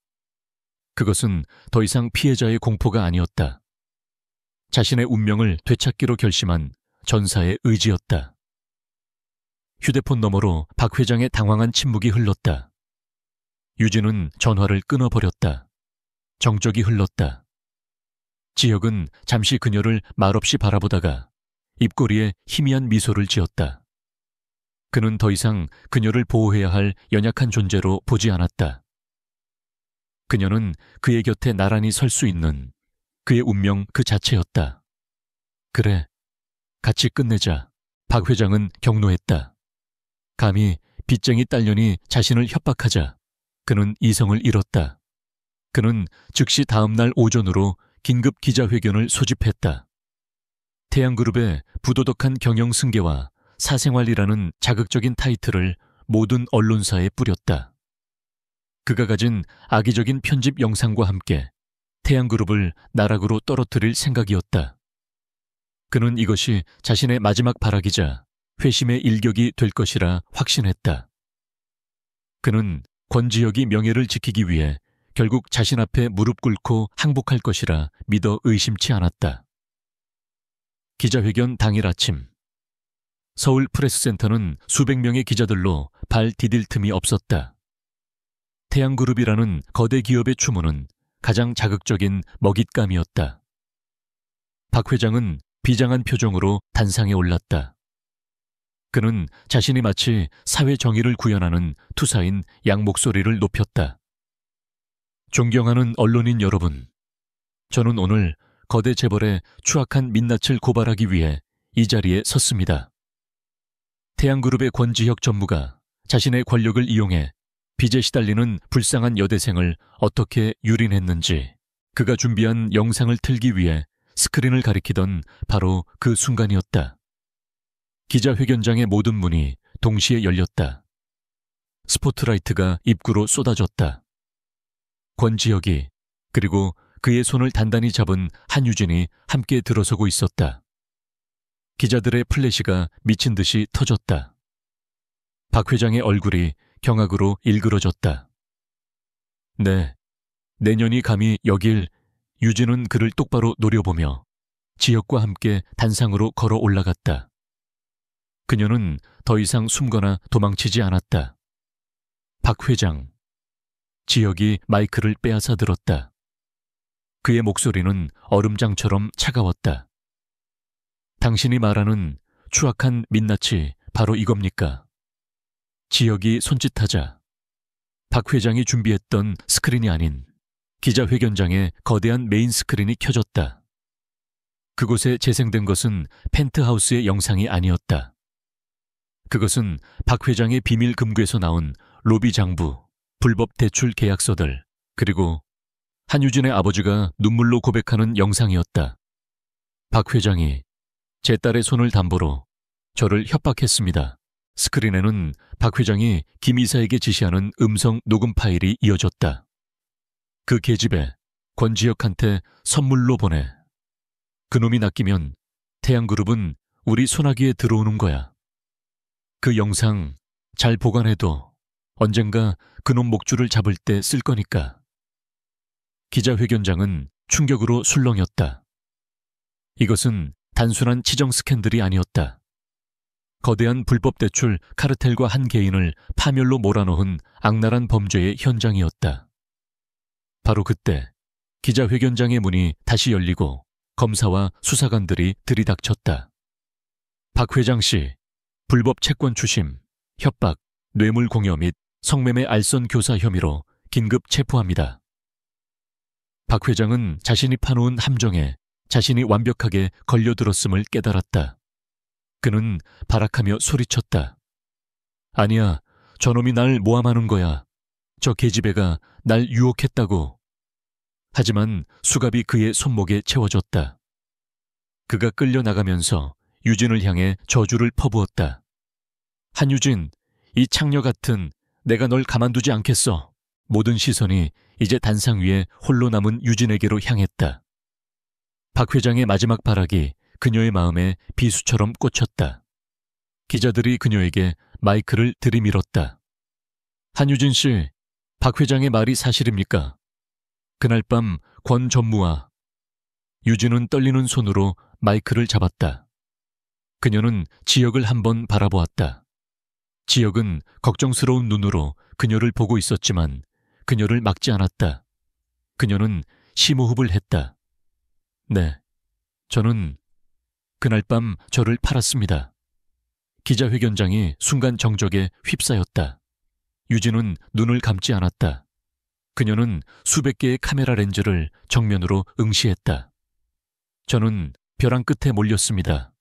그것은 더 이상 피해자의 공포가 아니었다. 자신의 운명을 되찾기로 결심한 전사의 의지였다. 휴대폰 너머로 박 회장의 당황한 침묵이 흘렀다. 유진은 전화를 끊어버렸다. 정적이 흘렀다. 지혁은 잠시 그녀를 말없이 바라보다가 입꼬리에 희미한 미소를 지었다. 그는 더 이상 그녀를 보호해야 할 연약한 존재로 보지 않았다. 그녀는 그의 곁에 나란히 설 수 있는 그의 운명 그 자체였다. 그래, 같이 끝내자. 박 회장은 경로했다. 감히 빚쟁이 딸년이 자신을 협박하자 그는 이성을 잃었다. 그는 즉시 다음 날 오전으로 긴급 기자회견을 소집했다. 태양그룹의 부도덕한 경영 승계와 사생활이라는 자극적인 타이틀을 모든 언론사에 뿌렸다. 그가 가진 악의적인 편집 영상과 함께 태양그룹을 나락으로 떨어뜨릴 생각이었다. 그는 이것이 자신의 마지막 발악이자 회심의 일격이 될 것이라 확신했다. 그는 권지혁이 명예를 지키기 위해 결국 자신 앞에 무릎 꿇고 항복할 것이라 믿어 의심치 않았다. 기자회견 당일 아침, 서울 프레스센터는 수백 명의 기자들로 발 디딜 틈이 없었다. 태양그룹이라는 거대 기업의 추모는 가장 자극적인 먹잇감이었다. 박 회장은 비장한 표정으로 단상에 올랐다. 그는 자신이 마치 사회 정의를 구현하는 투사인 양 목소리를 높였다. 존경하는 언론인 여러분, 저는 오늘 거대 재벌의 추악한 민낯을 고발하기 위해 이 자리에 섰습니다. 태양그룹의 권지혁 전무가 자신의 권력을 이용해 빚에 시달리는 불쌍한 여대생을 어떻게 유린했는지, 그가 준비한 영상을 틀기 위해 스크린을 가리키던 바로 그 순간이었다. 기자회견장의 모든 문이 동시에 열렸다. 스포트라이트가 입구로 쏟아졌다. 권지혁이 그리고 그의 손을 단단히 잡은 한유진이 함께 들어서고 있었다. 기자들의 플래시가 미친 듯이 터졌다. 박 회장의 얼굴이 경악으로 일그러졌다. 네, 내년이 감히 여길. 유진은 그를 똑바로 노려보며 지혁과 함께 단상으로 걸어 올라갔다. 그녀는 더 이상 숨거나 도망치지 않았다. 박 회장. 지혁이 마이크를 빼앗아 들었다. 그의 목소리는 얼음장처럼 차가웠다. 당신이 말하는 추악한 민낯이 바로 이겁니까? 지혁이 손짓하자 박 회장이 준비했던 스크린이 아닌 기자회견장의 거대한 메인 스크린이 켜졌다. 그곳에 재생된 것은 펜트하우스의 영상이 아니었다. 그것은 박 회장의 비밀 금고에서 나온 로비 장부, 불법 대출 계약서들, 그리고 한유진의 아버지가 눈물로 고백하는 영상이었다. 박 회장이 제 딸의 손을 담보로 저를 협박했습니다. 스크린에는 박 회장이 김 이사에게 지시하는 음성 녹음 파일이 이어졌다. 그 계집애 권지혁한테 선물로 보내. 그놈이 낚이면 태양그룹은 우리 소나기에 들어오는 거야. 그 영상 잘 보관해도 언젠가 그놈 목줄을 잡을 때 쓸 거니까. 기자회견장은 충격으로 술렁였다. 이것은 단순한 치정 스캔들이 아니었다. 거대한 불법 대출 카르텔과 한 개인을 파멸로 몰아넣은 악랄한 범죄의 현장이었다. 바로 그때 기자회견장의 문이 다시 열리고 검사와 수사관들이 들이닥쳤다. 박 회장 씨, 불법 채권 추심, 협박, 뇌물 공여 및 성매매 알선 교사 혐의로 긴급 체포합니다. 박 회장은 자신이 파놓은 함정에 자신이 완벽하게 걸려들었음을 깨달았다. 그는 발악하며 소리쳤다. 아니야, 저놈이 날 모함하는 거야. 저 계집애가 날 유혹했다고. 하지만 수갑이 그의 손목에 채워졌다. 그가 끌려나가면서 유진을 향해 저주를 퍼부었다. 한유진, 이 창녀 같은, 내가 널 가만두지 않겠어. 모든 시선이 이제 단상 위에 홀로 남은 유진에게로 향했다. 박 회장의 마지막 발악이 그녀의 마음에 비수처럼 꽂혔다. 기자들이 그녀에게 마이크를 들이밀었다. 한유진 씨, 박 회장의 말이 사실입니까? 그날 밤 권 전무와 유진은 떨리는 손으로 마이크를 잡았다. 그녀는 지혁을 한번 바라보았다. 지혁은 걱정스러운 눈으로 그녀를 보고 있었지만 그녀를 막지 않았다. 그녀는 심호흡을 했다. 네, 저는 그날 밤 저를 팔았습니다. 기자회견장이 순간 정적에 휩싸였다. 유진은 눈을 감지 않았다. 그녀는 수백 개의 카메라 렌즈를 정면으로 응시했다. 저는 벼랑 끝에 몰렸습니다.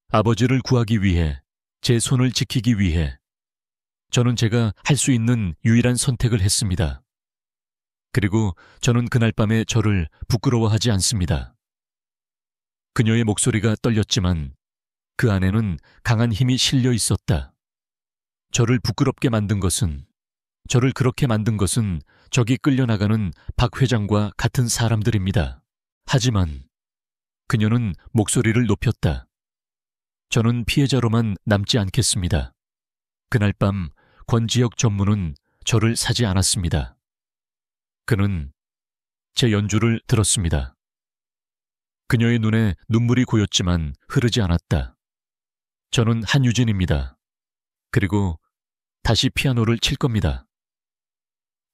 아버지를 구하기 위해, 제 손을 지키기 위해. 저는 제가 할 수 있는 유일한 선택을 했습니다. 그리고 저는 그날 밤에 저를 부끄러워하지 않습니다. 그녀의 목소리가 떨렸지만 그 안에는 강한 힘이 실려 있었다. 저를 부끄럽게 만든 것은, 저를 그렇게 만든 것은 저기 끌려나가는 박 회장과 같은 사람들입니다. 하지만 그녀는 목소리를 높였다. 저는 피해자로만 남지 않겠습니다. 그날 밤 권지혁 전무는 저를 사지 않았습니다. 그는 제 연주를 들었습니다. 그녀의 눈에 눈물이 고였지만 흐르지 않았다. 저는 한유진입니다. 그리고 다시 피아노를 칠 겁니다.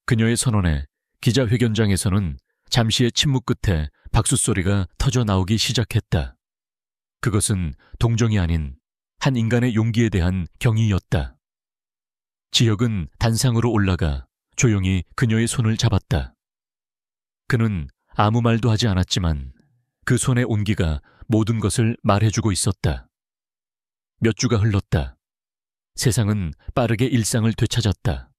그녀의 선언에 기자회견장에서는 잠시의 침묵 끝에 박수 소리가 터져 나오기 시작했다. 그것은 동정이 아닌 한 인간의 용기에 대한 경의였다. 지혁은 단상으로 올라가 조용히 그녀의 손을 잡았다. 그는 아무 말도 하지 않았지만 그 손의 온기가 모든 것을 말해주고 있었다. 몇 주가 흘렀다. 세상은 빠르게 일상을 되찾았다.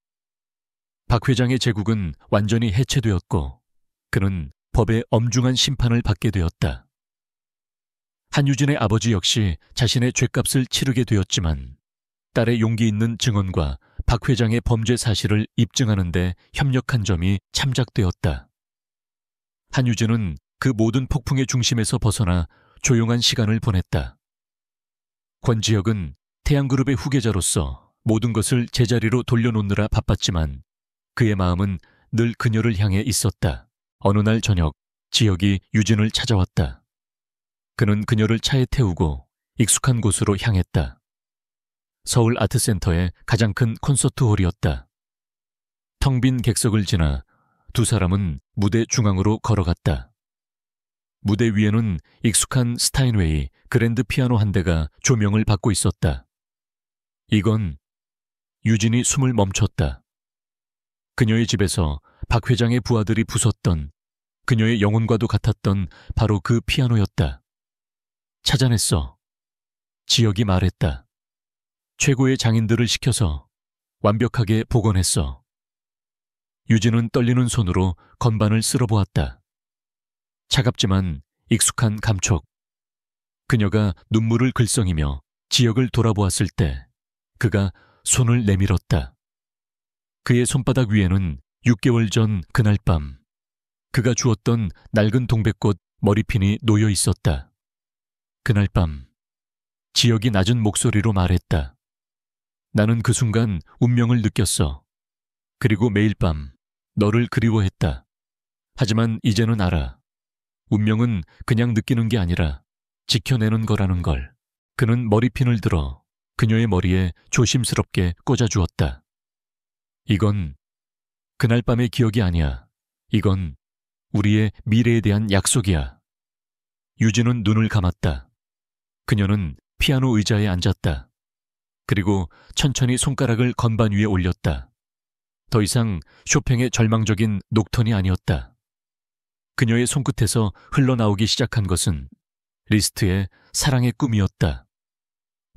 박 회장의 제국은 완전히 해체되었고 그는 법의 엄중한 심판을 받게 되었다. 한유진의 아버지 역시 자신의 죗값을 치르게 되었지만 딸의 용기 있는 증언과 박 회장의 범죄 사실을 입증하는 데 협력한 점이 참작되었다. 한유진은 그 모든 폭풍의 중심에서 벗어나 조용한 시간을 보냈다. 권지혁은 태양그룹의 후계자로서 모든 것을 제자리로 돌려놓느라 바빴지만 그의 마음은 늘 그녀를 향해 있었다. 어느 날 저녁, 지혁이 유진을 찾아왔다. 그는 그녀를 차에 태우고 익숙한 곳으로 향했다. 서울 아트센터의 가장 큰 콘서트홀이었다. 텅 빈 객석을 지나 두 사람은 무대 중앙으로 걸어갔다. 무대 위에는 익숙한 스타인웨이 그랜드 피아노 한 대가 조명을 받고 있었다. 이건 유진이 숨을 멈췄다. 그녀의 집에서 박 회장의 부하들이 부쉈던 그녀의 영혼과도 같았던 바로 그 피아노였다. 찾아냈어. 지혁이 말했다. 최고의 장인들을 시켜서 완벽하게 복원했어. 유진은 떨리는 손으로 건반을 쓸어보았다. 차갑지만 익숙한 감촉. 그녀가 눈물을 글썽이며 지혁을 돌아보았을 때 그가 손을 내밀었다. 그의 손바닥 위에는 6개월 전 그날 밤 그가 주었던 낡은 동백꽃 머리핀이 놓여 있었다. 그날 밤 지혁이 낮은 목소리로 말했다. 나는 그 순간 운명을 느꼈어. 그리고 매일 밤 너를 그리워했다. 하지만 이제는 알아. 운명은 그냥 느끼는 게 아니라 지켜내는 거라는 걸. 그는 머리핀을 들어 그녀의 머리에 조심스럽게 꽂아주었다. 이건 그날 밤의 기억이 아니야. 이건 우리의 미래에 대한 약속이야. 유진은 눈을 감았다. 그녀는 피아노 의자에 앉았다. 그리고 천천히 손가락을 건반 위에 올렸다. 더 이상 쇼팽의 절망적인 녹턴이 아니었다. 그녀의 손끝에서 흘러나오기 시작한 것은 리스트의 사랑의 꿈이었다.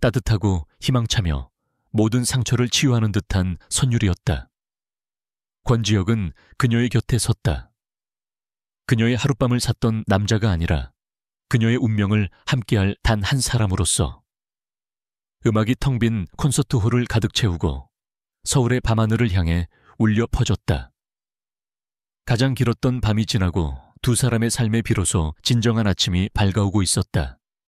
따뜻하고 희망차며 모든 상처를 치유하는 듯한 선율이었다. 권지혁은 그녀의 곁에 섰다. 그녀의 하룻밤을 샀던 남자가 아니라 그녀의 운명을 함께할 단 한 사람으로서. 음악이 텅 빈 콘서트홀을 가득 채우고 서울의 밤하늘을 향해 울려 퍼졌다. 가장 길었던 밤이 지나고 두 사람의 삶에 비로소 진정한 아침이 밝아오고 있었다.